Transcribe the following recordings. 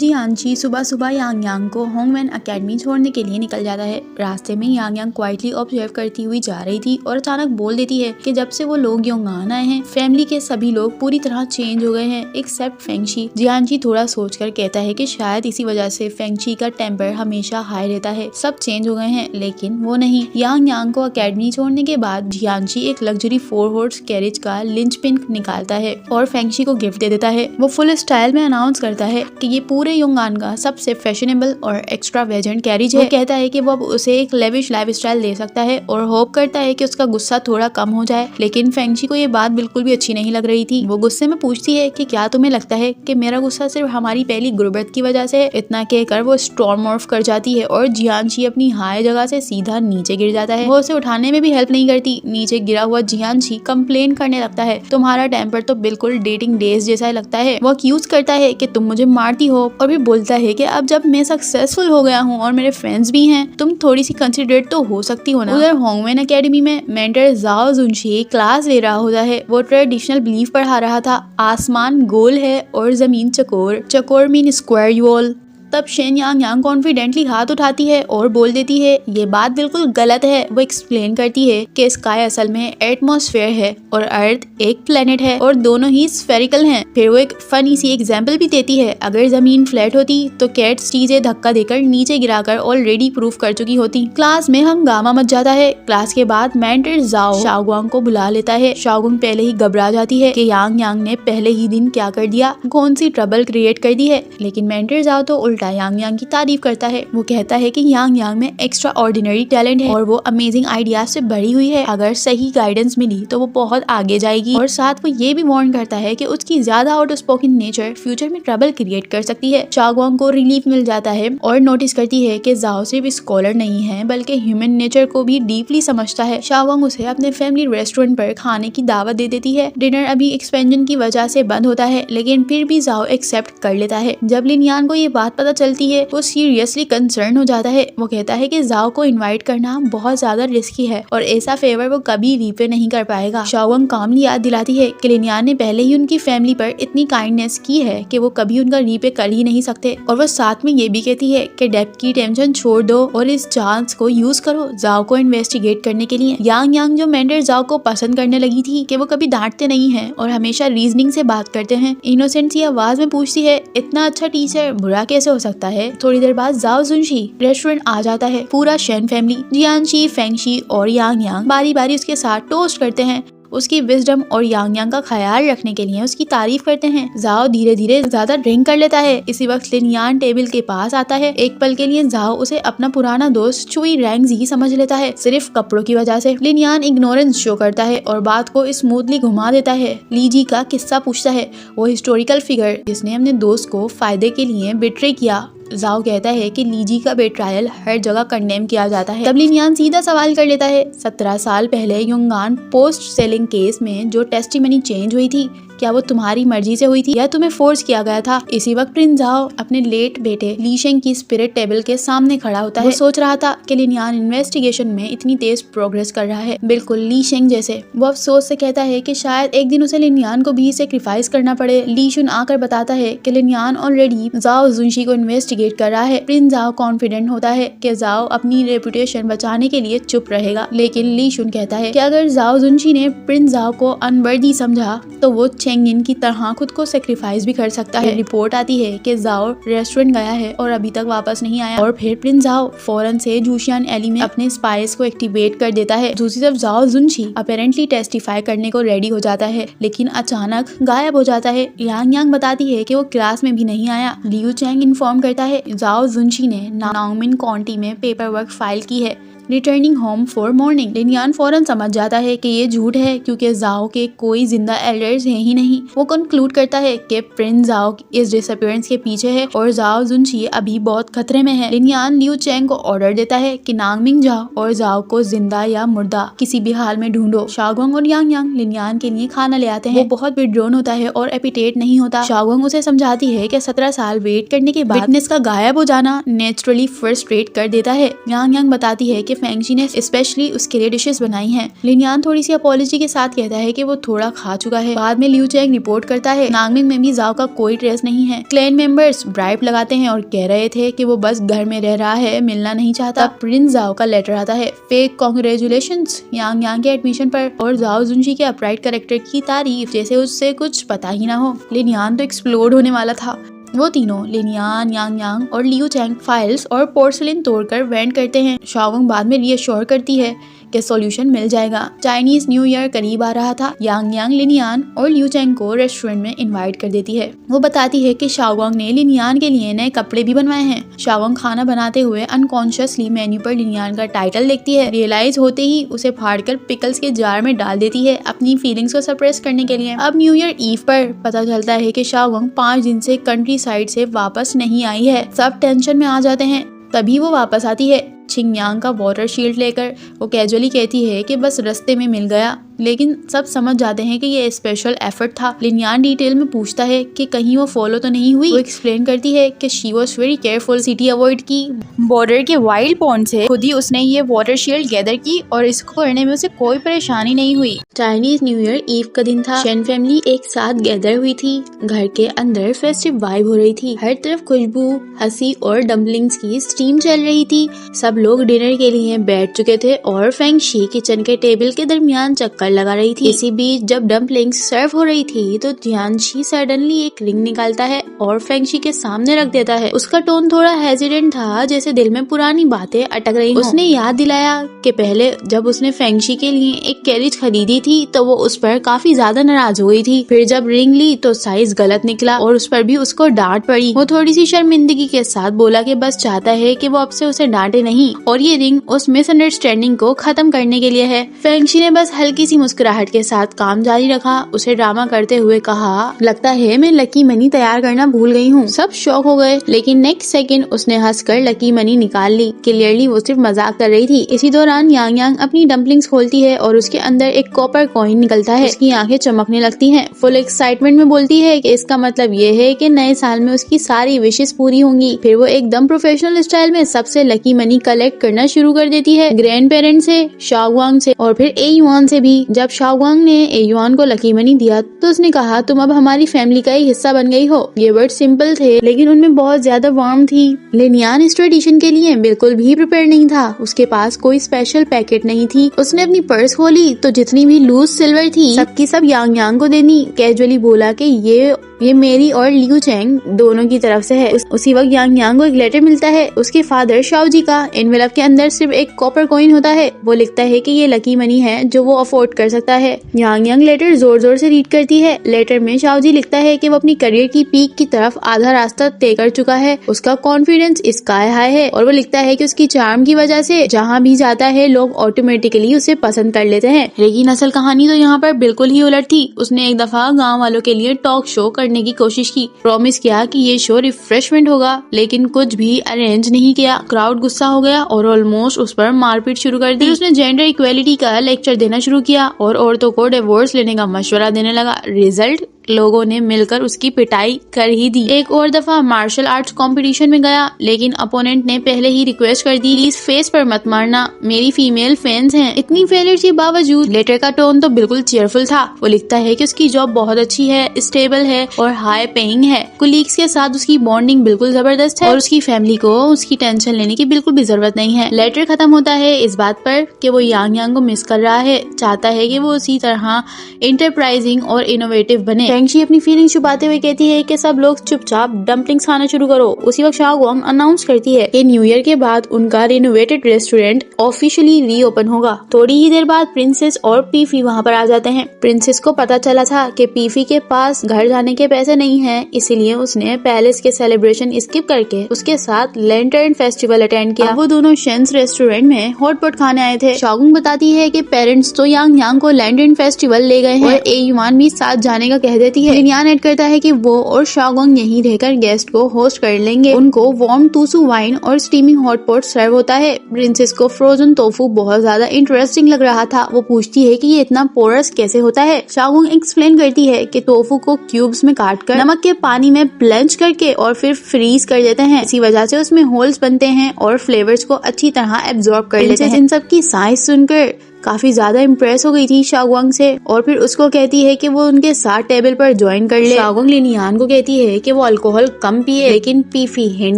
जियांची सुबह सुबह यांग यांग को होंगवेन एकेडमी छोड़ने के लिए निकल जाता है। रास्ते में यांग यांग क्वाइटली ऑब्जर्व करती हुई जा रही थी और अचानक बोल देती है कि जब से वो लोग योंगान आए हैं फैमिली के सभी लोग पूरी तरह चेंज हो गए हैं एक्सेप्ट फेंगशी। जियांची थोड़ा सोचकर कहता है कि शायद इसी वजह से फेंगशी का टेम्पर हमेशा हाई रहता है, सब चेंज हो गए हैं, लेकिन वो नहीं। यांग यांग को एकेडमी छोड़ने के बाद जियांची एक लग्जरी 4 हॉर्स कैरेज का लिंचपिन निकालता है और फेंगशी को गिफ्ट दे देता है। वो फुल स्टाइल में अनाउंस करता है कि ये पूरे योंगान का सबसे फैशनेबल और एक्स्ट्रावेजेंट कैरेज है। वो कहता है कि वो अब उसे एक लेविश लाइफस्टाइल दे सकता है और होप करता है कि उसका गुस्सा थोड़ा कम हो जाए, लेकिन फेंगशी को ये बात बिल्कुल भी अच्छी नहीं लग रही थी। वो गुस्से में पूछती है कि क्या तुम्हें लगता है कि मेरा गुस्सा सिर्फ हमारी पहली गुर्बत की वजह से है? इतना कहकर वो स्टॉर्म ऑफ कर जाती है और जियांची अपनी हाई जगह से सीधा नीचे गिर जाता है। वो उसे उठाने में भी हेल्प नहीं करती। नीचे गिरा हुआ जियांची कंप्लेन करने लगता है, तुम्हारा टेम्पर तो बिल्कुल डेटिंग डेज जैसा लगता है। वो अक्यूज करता है कि तुम मुझे मारती हो और भी बोलता है कि अब जब मैं सक्सेसफुल हो गया हूँ और मेरे फ्रेंड्स भी हैं, तुम थोड़ी सी कंसिडरेट तो हो सकती हो ना। उधर होंगवेन एकेडमी में मेंटर जाओ जुनशी क्लास ले रहा होता है। वो ट्रेडिशनल बिलीफ पढ़ा रहा था, आसमान गोल है और जमीन चकोर, चकोर मीन स्क्वायर योल। तब शेन यांग यांग कॉन्फिडेंटली हाथ उठाती है और बोल देती है ये बात बिल्कुल गलत है। वो एक्सप्लेन करती है कि स्काई असल में एटमॉस्फेयर है और अर्थ एक प्लेनेट है और दोनों ही स्फेरिकल हैं। फिर वो एक फनी सी एग्जांपल भी देती है, अगर जमीन फ्लैट होती तो कैट्स चीजें धक्का देकर नीचे गिराकर ऑलरेडी प्रूफ कर चुकी होती। क्लास में हंगामा मच जाता है। क्लास के बाद मेंटर जाओ शाओगुआंग को बुला लेता है। शाओगुआंग पहले ही घबरा जाती है कि यांग यांग ने पहले ही दिन क्या कर दिया, कौन सी ट्रबल क्रिएट कर दी है, लेकिन मेंटर जाओ तो यांग यांग की तारीफ करता है। वो कहता है कि यांग यांग में एक्स्ट्रा ऑर्डिनरी टैलेंट है और वो अमेजिंग आइडियाज से भरी हुई है, अगर सही गाइडेंस मिली तो वो बहुत आगे जाएगी। और साथ वो ये भी वार्न करता है कि उसकी ज्यादा आउटस्पोकन नेचर फ्यूचर में ट्रबल क्रिएट कर सकती है। शाओगुआंग को रिलीफ मिल जाता है और नोटिस करती है कि जाओ सिर्फ स्कॉलर नहीं है बल्कि ह्यूमन नेचर को भी डीपली समझता है। शाओगुआंग उसे अपने फैमिली रेस्टोरेंट पर खाने की दावत दे देती है। डिनर अभी एक्सपेंशन की वजह से बंद होता है, लेकिन फिर भी जाओ एक्सेप्ट कर लेता है। जब लिनयान को ये बात पता चलती है वो सीरियसली कंसर्न हो जाता है। वो कहता है कि जाओ को इनवाइट करना बहुत ज्यादा रिस्की है और ऐसा फेवर वो कभी रीपे नहीं कर पाएगा। शाओगुआंग कामली याद दिलाती है कि लिनयान ने पहले ही उनकी फैमिली पर इतनी काइंडनेस की है कि वो कभी उनका रीपे कर ही नहीं सकते। और वो साथ में ये भी कहती है कि डेप्थ की टेंशन छोड़ दो और इस चांस को यूज करो जाओ को इन्वेस्टिगेट करने के लिए। यांग यांग जो मेंटर जाओ को पसंद करने लगी थी कि वो कभी डांटते नहीं है और हमेशा रीजनिंग से बात करते हैं। इनोसेंट सी आवाज में पूछती है, इतना अच्छा टीचर बुरा कैसे हो सकता है। थोड़ी देर बाद जाओ जुनशी रेस्टोरेंट आ जाता है। पूरा शेन फैमिली जियांची, फेंगशी और यांग यांग बारी बारी उसके साथ टोस्ट करते हैं। उसकी विजडम और यांग यांग का ख्याल रखने के लिए उसकी तारीफ करते हैं। जाओ धीरे धीरे ज्यादा ड्रिंक कर लेता है। इसी वक्त लिनयान टेबल के पास आता है। एक पल के लिए जाओ उसे अपना पुराना दोस्त चुई रैंग ही समझ लेता है, सिर्फ कपड़ों की वजह से। लिनयान इग्नोरेंस शो करता है और बात को स्मूथली घुमा देता है। लीजी का किस्सा पूछता है, वो हिस्टोरिकल फिगर जिसने अपने दोस्त को फायदे के लिए बिट्रे किया। जाओ कहता है कि लीजी का बेट्रायल हर जगह कंडेम किया जाता है। तब लिनयान सीधा सवाल कर लेता है, 17 साल पहले योंगान पोस्ट सेलिंग केस में जो टेस्टिमनी चेंज हुई थी, क्या वो तुम्हारी मर्जी से हुई थी या तुम्हें फोर्स किया गया था? इसी वक्त प्रिंस जाओ अपने लेट बेटे लीशेंग की स्पिरिट टेबल के सामने खड़ा होता है। वो सोच रहा था कि लिनयान इन्वेस्टिगेशन में इतनी तेज प्रोग्रेस कर रहा है, बिल्कुल लीशेंग जैसे। वो अफसोस से कहता है कि शायद एक दिन उसे लिनयान को भी सेक्रीफाइस करना पड़े। लीशुन आकर बताता है कि लिनयान ऑलरेडी जाओ जुनशी को इन्वेस्टिगेट कर रहा है। प्रिंस जाओ कॉन्फिडेंट होता है कि जाओ अपनी रेपुटेशन बचाने के लिए चुप रहेगा, लेकिन लीशुन कहता है कि अगर जाओ जुनशी ने प्रिंस जाओ को अनवर्दी समझा तो वो चेंगिन की तरह खुद को सेक्रीफाइस भी कर सकता है। रिपोर्ट आती है कि जाओ रेस्टोरेंट गया है और अभी तक वापस नहीं आया और फिर प्रिंस जाओ फौरन से जूशियान एली में अपने स्पाइस को एक्टिवेट कर देता है। दूसरी तरफ जाओ जुनशी अपेरेंटली टेस्टिफाई करने को रेडी हो जाता है, लेकिन अचानक गायब हो जाता है। यांग यांग बताती है कि वो क्लास में भी नहीं आया। लियू चैंग इन्फॉर्म करता है जाओ जुनशी ने नाओमिन काउंटी में पेपर वर्क फाइल की है, रिटर्निंग होम फॉर मॉर्निंग। लिनयान फौरन समझ जाता है कि ये झूठ है क्योंकि जाओ के कोई जिंदा एल्डर्स हैं ही नहीं। वो कंक्लूड करता है कि प्रिंस जाओ इस डिसअपीयरेंस के पीछे है और जाओ जुनशी अभी बहुत खतरे में है। लिनयान लियू चैंग को ऑर्डर देता है कि नांगमिंग जाओ और जाओ को जिंदा या मुर्दा किसी भी हाल में ढूंढो। शाओगुआंग और यांग यांग लिनयान के लिए खाना ले आते हैं। वो बहुत विड्रॉन होता है और एपिटेट नहीं होता। शाओगुआंग उसे समझाती है कि 17 साल वेट करने के बाद विटनेस का गायब हो जाना नेचुरली फ्रस्ट्रेट कर देता है। यांग यांग बताती है कि फेंगशी ने स्पेशली उसके लिए डिशेस बनाई हैं। लिनयान थोड़ी सी अपॉलॉजी के साथ कहता है कि वो थोड़ा खा चुका है। बाद में लियू चैंग रिपोर्ट करता है नांगमिंग में भी जाओ का कोई ट्रेस नहीं है। क्लैन मेंबर्स ब्राइब लगाते हैं और कह रहे थे कि वो बस घर में रह रहा है, मिलना नहीं चाहता। प्रिंस जाओ का लेटर आता है, फेक कांग्रेचुलेशंस यांग यांग के एडमिशन पर और जाओ जुनशी के अपराइट कैरेक्टर की तारीफ, जैसे उससे कुछ पता ही ना हो। लिनयान तो एक्सप्लोड होने वाला था। वो तीनों लिनयान, यांग यांग और लियू चैंग फाइल्स और पोर्सलिन तोड़कर वेंट करते हैं। शाओगोंग बाद में रीअश्योर करती है कि सॉल्यूशन मिल जाएगा। चाइनीज न्यू ईयर करीब आ रहा था। यांग यांग लिनयान और लियू चैंग को रेस्टोरेंट में इनवाइट कर देती है। वो बताती है कि शाओगोंग ने लिनयान के लिए नए कपड़े भी बनवाए हैं। शाओगोंग खाना बनाते हुए अनकॉन्शियसली मेन्यू पर लिनयान का टाइटल देखती है। रियलाइज होते ही उसे फाड़कर पिकल्स के जार में डाल देती है अपनी फीलिंग्स को सप्रेस करने के लिए। अब न्यू ईयर ईव पर पता चलता है कि शाओगोंग 5 दिन से कंट्री साइड से वापस नहीं आई है। सब टेंशन में आ जाते हैं। तभी वो वापस आती है छिंगयांग का वाटर शील्ड लेकर। वो कैजुअली कहती है कि बस रास्ते में मिल गया, लेकिन सब समझ जाते हैं कि ये स्पेशल एफर्ट था। लिनयान डिटेल में पूछता है कि कहीं वो फॉलो तो नहीं हुई। वो एक्सप्लेन करती है कि she was very careful, city avoid की, बॉर्डर के वाइल्ड पॉन्ड से खुद ही उसने ये वाटर शील्ड गैदर की और इसको करने में उसे कोई परेशानी नहीं हुई। चाइनीज न्यू ईयर ईव का दिन था। शेन फैमिली एक साथ गैदर हुई थी। घर के अंदर फेस्टिव वाइब हो रही थी। हर तरफ खुशबू, हंसी और डम्पलिंग्स की स्टीम चल रही थी। सब लोग डिनर के लिए बैठ चुके थे और फेंगशी किचन के टेबल के दरमियान चक्कर लगा रही थी। इसी बीच जब डम्पलिंग्स सर्व हो रही थी तो जियांशी सडनली एक रिंग निकालता है और फेंगशी के सामने रख देता है। उसका टोन थोड़ा हेजिटेंट था, जैसे दिल में पुरानी बातें अटक रही हों। उसने याद दिलाया कि पहले जब उसने फेंगशी के लिए एक कैरेज खरीदी थी तो वो उस पर काफी ज्यादा नाराज हुई थी। फिर जब रिंग ली तो साइज गलत निकला और उस पर भी उसको डांट पड़ी। वो थोड़ी सी शर्मिंदगी के साथ बोला कि बस चाहता है कि वो अब से उसे डांटे नहीं और ये रिंग उस मिसअंडरस्टैंडिंग को खत्म करने के लिए है। फेंगशी ने बस हल्की सी मुस्कुराहट के साथ काम जारी रखा। उसे ड्रामा करते हुए कहा, लगता है मैं लकी मनी तैयार करना भूल गई हूँ। सब शॉक हो गए, लेकिन नेक्स्ट सेकंड उसने हंसकर लकी मनी निकाल ली। क्लियरली वो सिर्फ मजाक कर रही थी। इसी दौरान यांग यांग अपनी डम्पलिंग्स खोलती है और उसके अंदर एक कॉपर कॉइन निकलता है। उसकी आंखें चमकने लगती हैं। फुल एक्साइटमेंट में बोलती है कि इसका मतलब ये है कि नए साल में उसकी सारी विशेष पूरी होंगी। फिर वो एकदम प्रोफेशनल स्टाइल में सबसे लकी मनी कलेक्ट करना शुरू कर देती है, ग्रैंड पेरेंट्स से, शाओगुआंग से और फिर एयुआन से भी। जब शाओगुआंग ने एयुआन को लकी मनी दिया तो उसने कहा, तुम अब हमारी फैमिली का ही हिस्सा बन गई हो। ये वर्ड सिंपल थे लेकिन उनमें बहुत ज्यादा वार्म थी। लिनयान इस ट्रेडिशन के लिए बिल्कुल भी प्रिपेयर नहीं था। उसके पास कोई स्पेशल पैकेट नहीं थी। उसने अपनी पर्स खोली तो जितनी भी लूज सिल्वर थी सबकी सब यांग यांग को देनी। कैजुअली बोला कि ये मेरी और लियू चैंग दोनों की तरफ से है। उसी वक्त यांग यांग को एक लेटर मिलता है उसके फादर शाओ जी का। एनवेलप के अंदर सिर्फ एक कॉपर कॉइन होता है। वो लिखता है कि ये लकी मनी है जो वो अफोर्ड कर सकता है। यांग यांग लेटर जोर जोर से रीड करती है। लेटर में शाओ जी लिखता है कि वो अपनी करियर की पीक की तरफ आधा रास्ता तय कर चुका है। उसका कॉन्फिडेंस स्काई हाई है और वो लिखता है कि उसकी चार्म की वजह से जहाँ भी जाता है लोग ऑटोमेटिकली उसे पसंद कर लेते हैं। लेकिन असल कहानी तो यहाँ पर बिल्कुल ही उलट थी। उसने एक दफा गाँव वालों के लिए टॉक शो करने की कोशिश की। प्रॉमिस किया कि ये शो रिफ्रेशमेंट होगा, लेकिन कुछ भी अरेंज नहीं किया। क्राउड गुस्सा हो गया और ऑलमोस्ट उस पर मारपीट शुरू कर दी। उसने जेंडर इक्वेलिटी का लेक्चर देना शुरू किया और औरतों को डिवोर्स लेने का मशवरा देने लगा। रिजल्ट, लोगों ने मिलकर उसकी पिटाई कर ही दी। एक और दफा मार्शल आर्ट्स कंपटीशन में गया, लेकिन अपोनेंट ने पहले ही रिक्वेस्ट कर दी, प्लीज फेस पर मत मारना, मेरी फीमेल फैंस हैं। इतनी फेलियर के बावजूद लेटर का टोन तो बिल्कुल चीयरफुल था। वो लिखता है कि उसकी जॉब बहुत अच्छी है, स्टेबल है और हाई पेइंग है। कुलीग्स के साथ उसकी बॉन्डिंग बिल्कुल जबरदस्त है और उसकी फैमिली को उसकी टेंशन लेने की बिल्कुल भी जरूरत नहीं है। लेटर खत्म होता है इस बात पर कि वो यांग यांग को मिस कर रहा है, चाहता है कि वो उसी तरह इंटरप्राइजिंग और इनोवेटिव बने। फेंगशी अपनी फीलिंग छुपाते हुए कहती है कि सब लोग चुपचाप डम्पलिंग्स खाना शुरू करो। उसी वक्त शाओगुआंग अनाउंस करती है कि न्यू ईयर के बाद उनका रिनोवेटेड रेस्टोरेंट ऑफिशियली रीओपन होगा। थोड़ी ही देर बाद प्रिंसेस और पीफी वहाँ पर आ जाते हैं। प्रिंसेस को पता चला था कि पीफी के पास घर जाने के पैसे नहीं है, इसीलिए उसने पैलेस के सेलिब्रेशन स्किप करके उसके साथ लैंटर्न फेस्टिवल अटेंड किया। वो दोनों शेंस रेस्टोरेंट में हॉटपॉट खाने आए थे। शाओगुआंग बताती है कि पेरेंट्स तो यांग यांग को लैंटर्न फेस्टिवल ले गए हैं और एयुआन भी साथ जाने का कह देती है। लिनियान ऐड करता है कि वो और शाओगोंग यहीं रहकर गेस्ट को होस्ट कर लेंगे। उनको वार्म टूसू वाइन और स्टीमिंग हॉट पॉट सर्व होता है। प्रिंसेस को फ्रोजन टोफू बहुत ज्यादा इंटरेस्टिंग लग रहा था। वो पूछती है कि ये इतना पोरस कैसे होता है। शाओगोंग एक्सप्लेन करती है कि टोफू को क्यूब्स में काटकर नमक के पानी में ब्लेंच करके और फिर फ्रीज कर देते हैं। इसी वजह से उसमें होल्स बनते हैं और फ्लेवर्स को अच्छी तरह एब्जॉर्ब कर लेते हैं। इन सब की साइज सुनकर काफी ज्यादा इम्प्रेस हो गई थी शाओगोंग से और फिर उसको कहती है कि वो उनके साथ टेबल पर ज्वाइन कर ले। शाओगोंग लिनियान को कहती है कि वो अल्कोहल कम पिए, लेकिन पीफी हिंट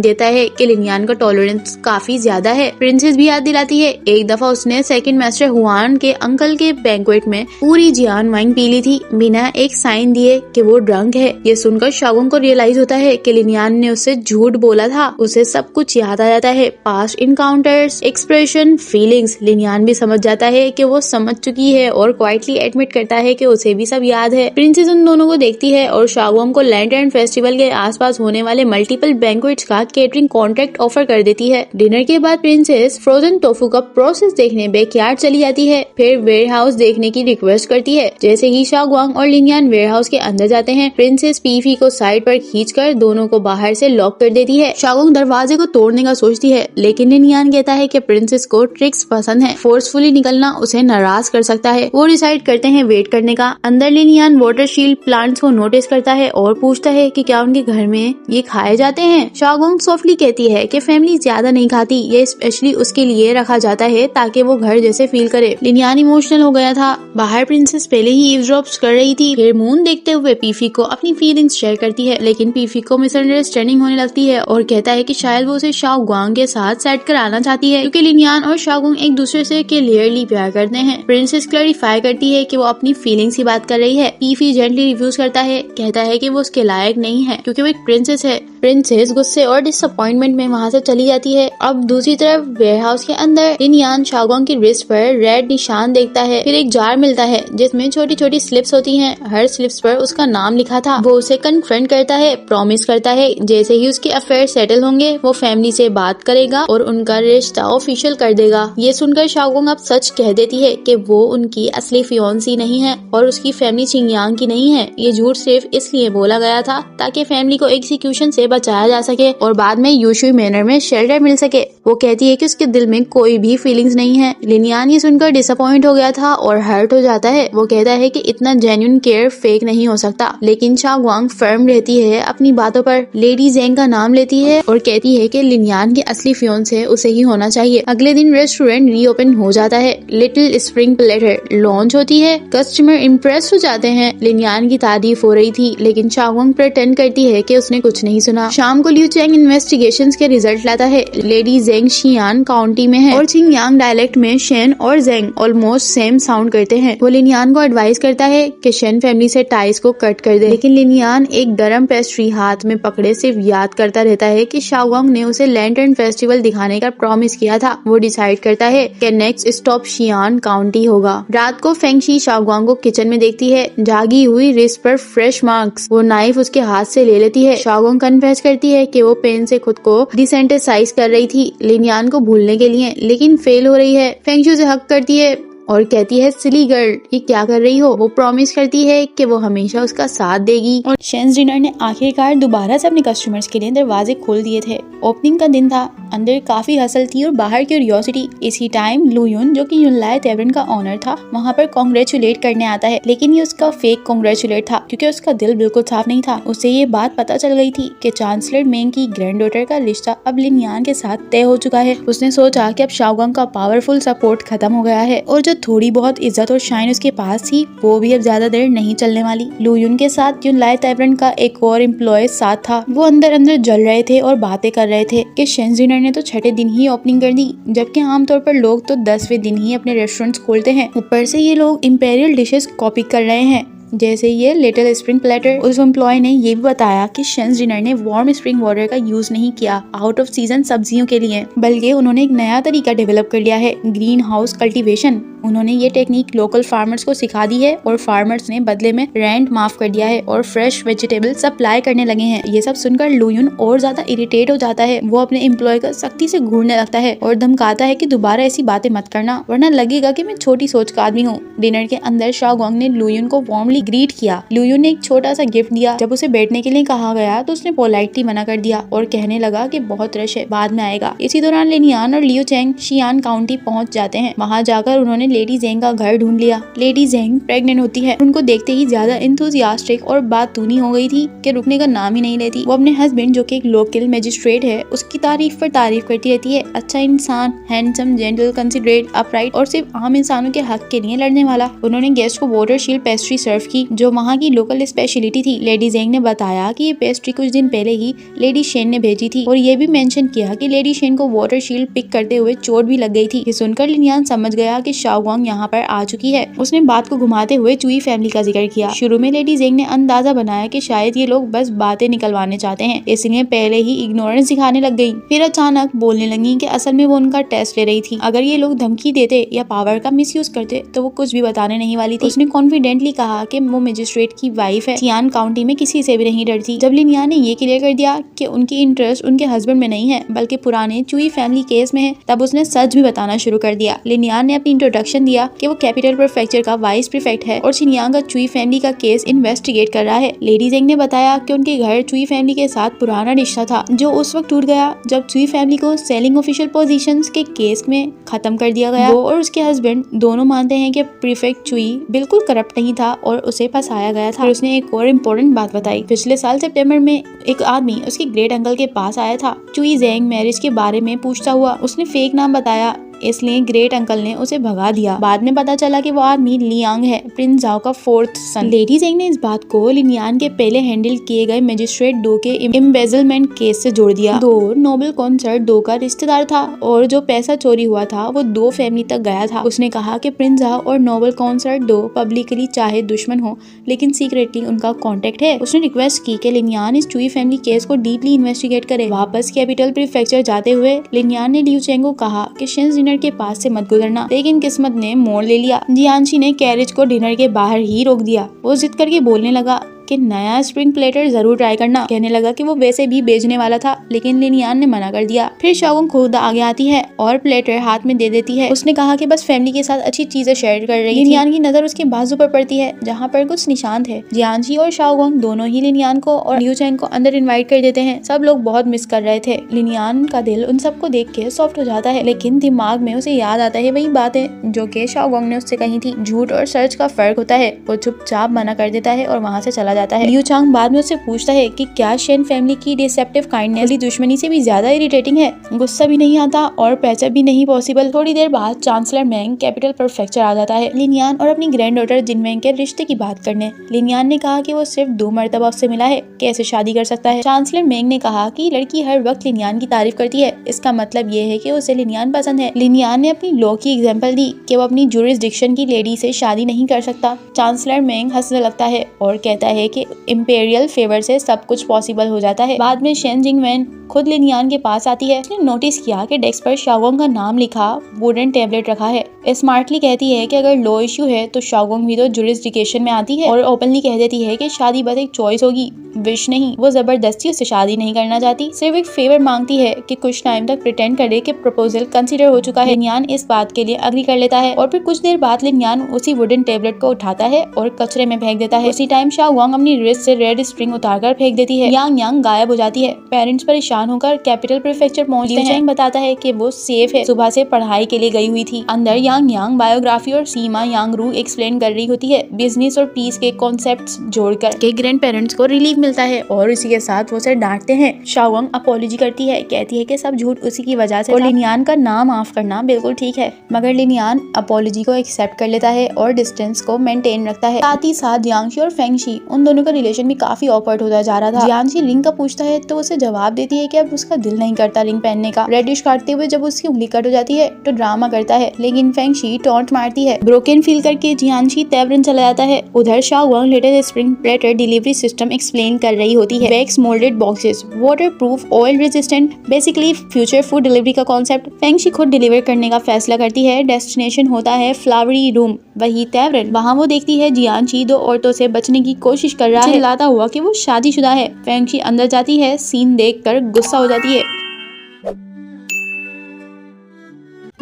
देता है कि लिनियान का टॉलरेंस काफी ज्यादा है। प्रिंसेस भी याद दिलाती है एक दफा उसने सेकंड मास्टर हुआन के अंकल के बैंक्वेट में पूरी जियान वाइन पी ली थी बिना एक साइन दिए कि वो ड्रंक है। ये सुनकर शाओगोंग को रियलाइज होता है कि लिनियान ने उससे झूठ बोला था। उसे सब कुछ याद आ जाता है, पास्ट इनकाउंटर्स, एक्सप्रेशन, फीलिंग्स। लिनियान भी समझ जाता है कि वो समझ चुकी है और क्वाइटली एडमिट करता है कि उसे भी सब याद है। प्रिंसेस उन दोनों को देखती है और शाओगोंग को लैंटर्न फेस्टिवल के आसपास होने वाले मल्टीपल बैंक्वेट्स का केटरिंग कॉन्ट्रैक्ट ऑफर कर देती है। डिनर के बाद प्रिंसेस फ्रोजन टोफू का प्रोसेस देखने बैकयार्ड चली जाती है, फिर वेयरहाउस देखने की रिक्वेस्ट करती है। जैसे ही शाओगोंग और लिनियान वेयरहाउस के अंदर जाते हैं, प्रिंसेस पीफी को साइड पर खींचकर दोनों को बाहर से लॉक कर देती है। शाओगोंग दरवाजे को तोड़ने का सोचती है, लेकिन लिनियान कहता है कि प्रिंसेस को ट्रिक्स पसंद है, फोर्सफुली निकलना उसे नाराज कर सकता है। वो डिसाइड करते हैं वेट करने का। अंदर लिनियान वाटर शील्ड प्लांट्स को नोटिस करता है और पूछता है कि क्या उनके घर में ये खाए जाते हैं। शाओगोंग सॉफ्टली कहती है कि फैमिली ज्यादा नहीं खाती, ये स्पेशली उसके लिए रखा जाता है ताकि वो घर जैसे फील करे। लिनियान इमोशनल हो गया था। बाहर प्रिंसेस पहले ही ईवज़ड्रॉप्स कर रही थी। फिर मून देखते हुए पीफी को अपनी फीलिंग्स शेयर करती है, लेकिन पीफी को मिसअंडरस्टैंडिंग होने लगती है और कहता है कि शायद वो उसे शाओगोंग के साथ सेट कराना चाहती है, क्योंकि लिनियान और शाओगोंग एक दूसरे से क्लियरली प्यार करते हैं। प्रिंसेस क्लैरिफाई करती है कि वो अपनी फीलिंग्स की बात कर रही है। पीफी जेंटली रिफ्यूज करता है, कहता है कि वो उसके लायक नहीं है क्योंकि वो एक प्रिंसेस है। प्रिंसेस गुस्से और डिसअपॉइंटमेंट में वहाँ से चली जाती है। अब दूसरी तरफ वेयरहाउस के अंदर लिनियान शाओगोंग की रिस्ट पर रेड निशान देखता है। फिर एक जार मिलता है जिसमें छोटी छोटी स्लिप्स होती हैं। हर स्लिप्स पर उसका नाम लिखा था। वो उसे कन्फ्रंट करता है, प्रॉमिस करता है जैसे ही उसके अफेयर सेटल होंगे वो फैमिली से बात करेगा और उनका रिश्ता ऑफिशियल कर देगा। ये सुनकर शाओगोंग अब सच कह देती है कि वो उनकी असली फियोंसी नहीं है और उसकी फैमिली चिंगयांग की नहीं है। ये झूठ सिर्फ इसलिए बोला गया था ताकि फैमिली को एग्जीक्यूशन से बचाया जा सके और बाद में यूशुई मैनर में शेल्टर मिल सके। वो कहती है कि उसके दिल में कोई भी फीलिंग्स नहीं है। लिनियान ये सुनकर डिसअपॉइंट हो गया था और हर्ट हो जाता है। वो कहता है कि इतना जेन्युइन केयर फेक नहीं हो सकता, लेकिन शाओगोंग फर्म रहती है अपनी बातों पर। लेडी जेंग का नाम लेती है और कहती है कि लिनियान के असली फियोंसे उसे ही होना चाहिए। अगले दिन रेस्टोरेंट रीओपन हो जाता है। लिटिल स्प्रिंग प्लेटर लॉन्च होती है। कस्टमर इम्प्रेस हो जाते हैं। लिनियान की तारीफ हो रही थी, लेकिन शाओगोंग प्रिटेंड करती है कि उसने कुछ नहीं सुना। शाम को लिu चेंग इन्वेस्टिगेशंस के रिजल्ट लाता है। लेडी जेंग शियान काउंटी में है और चिंगयांग डायलेक्ट में शेन और जेंग ऑलमोस्ट सेम साउंड करते हैं। वो लिनियान को एडवाइस करता है कि शेन फैमिली से टाइज को कट कर दे, लेकिन लिनियान एक गरम पेस्ट्री हाथ में पकड़े सिर्फ याद करता रहता है कि शाओगोंग ने उसे लैंटर्न फेस्टिवल दिखाने का प्रॉमिस किया था। वो डिसाइड करता है कि नेक्स्ट स्टॉप शियान काउंटी होगा। रात को फेंगशी शाओगोंग को किचन में देखती है, जागी हुई रिस्ट पर फ्रेश मार्क्स। वो नाइफ उसके हाथ से ले लेती है। शाओगोंग कन्फेस करती है कि वो पेन से खुद को डिसेंटेसाइज कर रही थी लिनियान को भूलने के लिए, लेकिन फेल हो रही है। फेंगशू उसे हक करती है और कहती है सिली गर्ल ये क्या कर रही हो। वो प्रॉमिस करती है कि वो हमेशा उसका साथ देगी। और शेन्स डिनर ने आखिरकार दोबारा से अपने कस्टमर्स के लिए दरवाजे खोल दिए थे। ओपनिंग का दिन था, अंदर काफी हसल थी और बाहर क्यूरियोसिटी। इसी टाइम लू युन, जो कि युनलाई तेवरन का ऑनर था, वहाँ पर कांग्रेचुलेट करने आता है, लेकिन ये उसका फेक कांग्रेचुलेट था क्योंकि उसका दिल बिल्कुल साफ नहीं था। उसे ये बात पता चल गई थी कि चांसलर मेंग की ग्रैंड डॉटर का रिश्ता अब लिनियान के साथ तय हो चुका है। उसने सोचा कि अब शाओगोंग का पावरफुल सपोर्ट खत्म हो गया है और जो थोड़ी बहुत इज्जत और शाइन उसके पास थी वो भी अब ज्यादा देर नहीं चलने वाली। लू युन के साथ युनलाई तेवरन का एक और एम्प्लॉय साथ था। वो अंदर अंदर जल रहे थे और बातें कर रहे थे कि शेन्स डिनर ने तो छठे दिन ही ओपनिंग कर दी, जबकि आमतौर पर लोग तो 10वें दिन ही अपने रेस्टोरेंट्स खोलते हैं। ऊपर से ये लोग इंपेरियल डिशेस कॉपी कर रहे हैं, जैसे ये लिटिल स्प्रिंग प्लेटर। उस एम्प्लॉय ने ये भी बताया कि शेन्स डिनर ने वार्म स्प्रिंग वाटर का यूज नहीं किया आउट ऑफ सीजन सब्जियों के लिए, बल्कि उन्होंने एक नया तरीका डेवलप कर लिया है, ग्रीन हाउस कल्टीवेशन। उन्होंने ये टेक्निक लोकल फार्मर्स को सिखा दी है और फार्मर्स ने बदले में रेंट माफ कर दिया है और फ्रेश वेजिटेबल सप्लाई करने लगे हैं। ये सब सुनकर लू युन और ज्यादा इरिटेट हो जाता है। वो अपने एम्प्लॉय का सख्ती से घूरने लगता है और धमकाता है कि दोबारा ऐसी बातें मत करना, वरना लगेगा कि मैं छोटी सोच का आदमी हूँ। डिनर के अंदर शाओगोंग ने लू युन को वार्मली ग्रीट किया। लियून ने एक छोटा सा गिफ्ट दिया। जब उसे बैठने के लिए कहा गया तो उसने पोलाइटली मना कर दिया और कहने लगा कि बहुत रश है, बाद में आएगा। इसी दौरान लिनियान और लियू चेंग शियान काउंटी पहुंच जाते हैं। वहां जाकर उन्होंने लेडी जेंग का घर ढूंढ लिया। लेडी जेंग प्रेग्नेंट होती है। उनको देखते ही ज्यादा इंथुसियास्टिक और बात तूनी हो गई थी कि रुकने का नाम ही नहीं लेती। वो अपने हस्बैंड जो कि एक लोकल मजिस्ट्रेट है उसकी तारीफ पर तारीफ करती रहती है। अच्छा इंसान, हैंडसम, जेंटल, कंसिडरेट, अपराइट और सिर्फ आम इंसानों के हक के लिए लड़ने वाला। उन्होंने गेस्ट को वाटर शील्ड पेस्ट्री सर्व की जो वहाँ की लोकल स्पेशलिटी थी। लेडी जेंग ने बताया कि ये पेस्ट्री कुछ दिन पहले ही लेडी शेन ने भेजी थी और ये भी मेंशन किया कि लेडी शेन को वाटर शील्ड पिक करते हुए चोट भी लग गई थी। ये सुनकर लिनियान समझ गया कि शाओगोंग यहाँ पर आ चुकी है। उसने बात को घुमाते हुए चुई फैमिली का जिक्र किया। शुरू में लेडी जेंग ने अंदाजा बनाया कि शायद ये लोग बस बातें निकलवाने चाहते हैं, इसलिए पहले ही इग्नोरेंस दिखाने लग गई। फिर अचानक बोलने लगी कि असल में वो उनका टेस्ट ले रही थी। अगर ये लोग धमकी देते या पावर का मिसयूज करते तो वो कुछ भी बताने नहीं वाली थी। उसने कॉन्फिडेंटली कहा कि वो मजिस्ट्रेट की वाइफ है, शियान काउंटी में किसी से भी नहीं डरती। जब लिनियान ने ये क्लियर कर दिया कि उनकी इंटरेस्ट उनके हस्बैंड में नहीं है बल्कि पुराने चुई फैमिली केस में है, तब उसने सच भी बताना शुरू कर दिया। लिनियान ने अपनी इंट्रोडक्शन दिया कि वो कैपिटल प्रीफेक्चर का वाइस प्रीफेक्ट है और शिनियांग का चुई फैमिली का केस इन्वेस्टिगेट कर रहा है। लेडी जेंग ने बताया कि उनके घर चुई फैमिली के साथ पुराना रिश्ता था जो उस वक्त टूट गया जब चुई फैमिली को सेलिंग ऑफिशियल पोजीशंस के केस में खत्म कर दिया गया। वो और उसके हस्बैंड दोनों मानते हैं कि प्रीफेक्ट चुई बिल्कुल करप्ट नहीं था और उसे फंसाया गया था। फिर उसने एक और इम्पोर्टेंट बात बताई। पिछले साल सितंबर में एक आदमी उसके ग्रेट अंकल के पास आया था चुई जेंग मैरिज के बारे में पूछता हुआ। उसने फेक नाम बताया इसलिए ग्रेट अंकल ने उसे भगा दिया। बाद में पता चला कि वो आदमी लियांग है, प्रिंस झाओ का 4th सन। लेडी जेंग ने इस बात को लिनियान के पहले हैंडल किए गए मजिस्ट्रेट डो के एम्बेजलमेंट केस से जोड़ दिया। दो नोबल कॉन्सर्ट डो का रिश्तेदार था और जो पैसा चोरी हुआ था वो दो फैमिली तक गया था। उसने कहा कि प्रिंस झाओ और नोबल कॉन्सर्ट डो पब्लिकली चाहे दुश्मन हो लेकिन सीक्रेटली उनका कॉन्टेक्ट है। उसने रिक्वेस्ट की कि लिनियान इस चुई फैमिली केस को डीपली इन्वेस्टिगेट करे। वापस कैपिटल प्रीफेक्चर जाते हुए लिनियान ने लियू चेंग को कहा कि शेंस डिनर के पास से मत गुजरना, लेकिन किस्मत ने मोड़ ले लिया। जियांशी ने कैरेज को डिनर के बाहर ही रोक दिया। वो जिद करके बोलने लगा कि नया स्प्रिंग प्लेटर जरूर ट्राई करना। कहने लगा कि वो वैसे भी बेचने वाला था लेकिन लिनियान ने मना कर दिया। फिर शाओगोंग खुद आगे आती है और प्लेटर हाथ में दे देती है। उसने कहा कि बस फैमिली के साथ अच्छी चीजें शेयर कर रही थी। लिनियान की नजर उसके बाजू पर पड़ती है जहाँ पर कुछ निशान थे। जियांशी और शाओगोंग दोनों ही लिनियान को और लियू चेंग को अंदर इन्वाइट कर देते हैं। सब लोग बहुत मिस कर रहे थे। लिनियान का दिल उन सबको देख के सॉफ्ट हो जाता है लेकिन दिमाग में उसे याद आता है वही बातें जो कि शाओगोंग ने उससे कही थी। झूठ और सच का फर्क होता है। वो चुपचाप मना कर देता है और वहाँ से चला जाता है। लियू चांग बाद में उससे पूछता है कि क्या शेन फैमिली की डिसेप्टिव काइंडनेस दुश्मनी से भी ज्यादा इरिटेटिंग है। गुस्सा भी नहीं आता और पैचअप भी नहीं पॉसिबल। थोड़ी देर बाद चांसलर मैंग कैपिटल प्रीफेक्चर आ जाता है लिनियान और अपनी ग्रैंड डॉटर जिनमेंग के रिश्ते की बात करने। लिनियान ने कहा कि वो सिर्फ 2 मरतबा उससे मिला है, कैसे शादी कर सकता है। चांसलर मैंग ने कहा कि लड़की हर वक्त लिनियान की तारीफ करती है, इसका मतलब ये है कि उसे लिनियान पसंद है। लिनियान ने अपनी लॉ की एग्जाम्पल दी कि वो अपनी जुरिस्डिक्शन की लेडी से शादी नहीं कर सकता। चांसलर मैंग हंसने लगता है और कहता है कि इंपेरियल फेवर से सब कुछ पॉसिबल हो जाता है। बाद में शेन जिंगवेन खुद लिनियान के पास आती है। उसने नोटिस किया कि डेस्क पर शाओगोंग का नाम लिखा वुडन टेबलेट रखा है। स्मार्टली कहती है कि अगर लॉ इश्यू है तो शाओगोंग भी तो जुरिस्डिक्शन में आती है और ओपनली कह देती है कि शादी बस एक चॉइस होगी, विश नहीं। वो जबरदस्ती उससे शादी नहीं करना चाहती, सिर्फ एक फेवर मांगती है कि कुछ टाइम तक प्रिटेंड करे कि प्रपोजल कंसीडर हो चुका है। लिनियान इस बात के लिए अग्री कर लेता है और फिर कुछ देर बाद लिनियान उसी वुडन टेबलेट को उठाता है और कचरे में फेंक देता है। उसी टाइम शाओगोंग अपनी रिस्ट से रेड स्ट्रिंग उतारकर फेंक देती है। यांग यांग गायब हो जाती है। पेरेंट्स परेशान होकर कैपिटल प्रीफेक्चर पहुंचते हैं। लियू बताता है कि वो सेफ है, सुबह से पढ़ाई के लिए गई हुई थी। अंदर यांग यांग बायोग्राफी और सीमा यांग रू एक्सप्लेन कर रही होती है, बिजनेस और पीस के कॉन्सेप्ट्स जोड़कर। के ग्रैंड पेरेंट्स को रिलीफ मिलता है और इसी के साथ वो उसे डांटते हैं। शाओगोंग अपॉलॉजी करती है, कहती है कि सब झूठ उसी की वजह से और लिनियान का नाम माफ करना बिल्कुल ठीक है। मगर लिनियान अपॉलॉजी को एक्सेप्ट कर लेता है और डिस्टेंस को मेंटेन रखता है। साथ ही साथ जियांशी और फेंगशी उन दोनों का रिलेशन भी काफी ऑकवर्ड होता जा रहा था। जियांशी रिंग का पूछता है तो उसे जवाब देती है कि अब उसका दिल नहीं करता रिंग पहनने का। रेडिश काटते हुए जब उसकी उंगली कट हो जाती है तो ड्रामा करता है लेकिन फेंगशी टॉन्ट मारती है। ब्रोकन फील करके जियांशी तेवरन चला जाता है। उधर Shaogong latest spring platter delivery system explain कर रही होती है। Wax moulded boxes, waterproof, oil resistant, basically future food delivery का कॉन्सेप्ट। फेंगशी खुद डिलीवर करने का फैसला करती है। डेस्टिनेशन होता है फ्लावरी रूम, वही तेवरन। वहाँ वो देखती है जियांशी 2 औरतों से बचने की कोशिश कर रहा है, चिल्लाता हुआ कि वो शादीशुदा है। फेंगशी अंदर जाती है, सीन देखकर गुस्सा हो जाती है।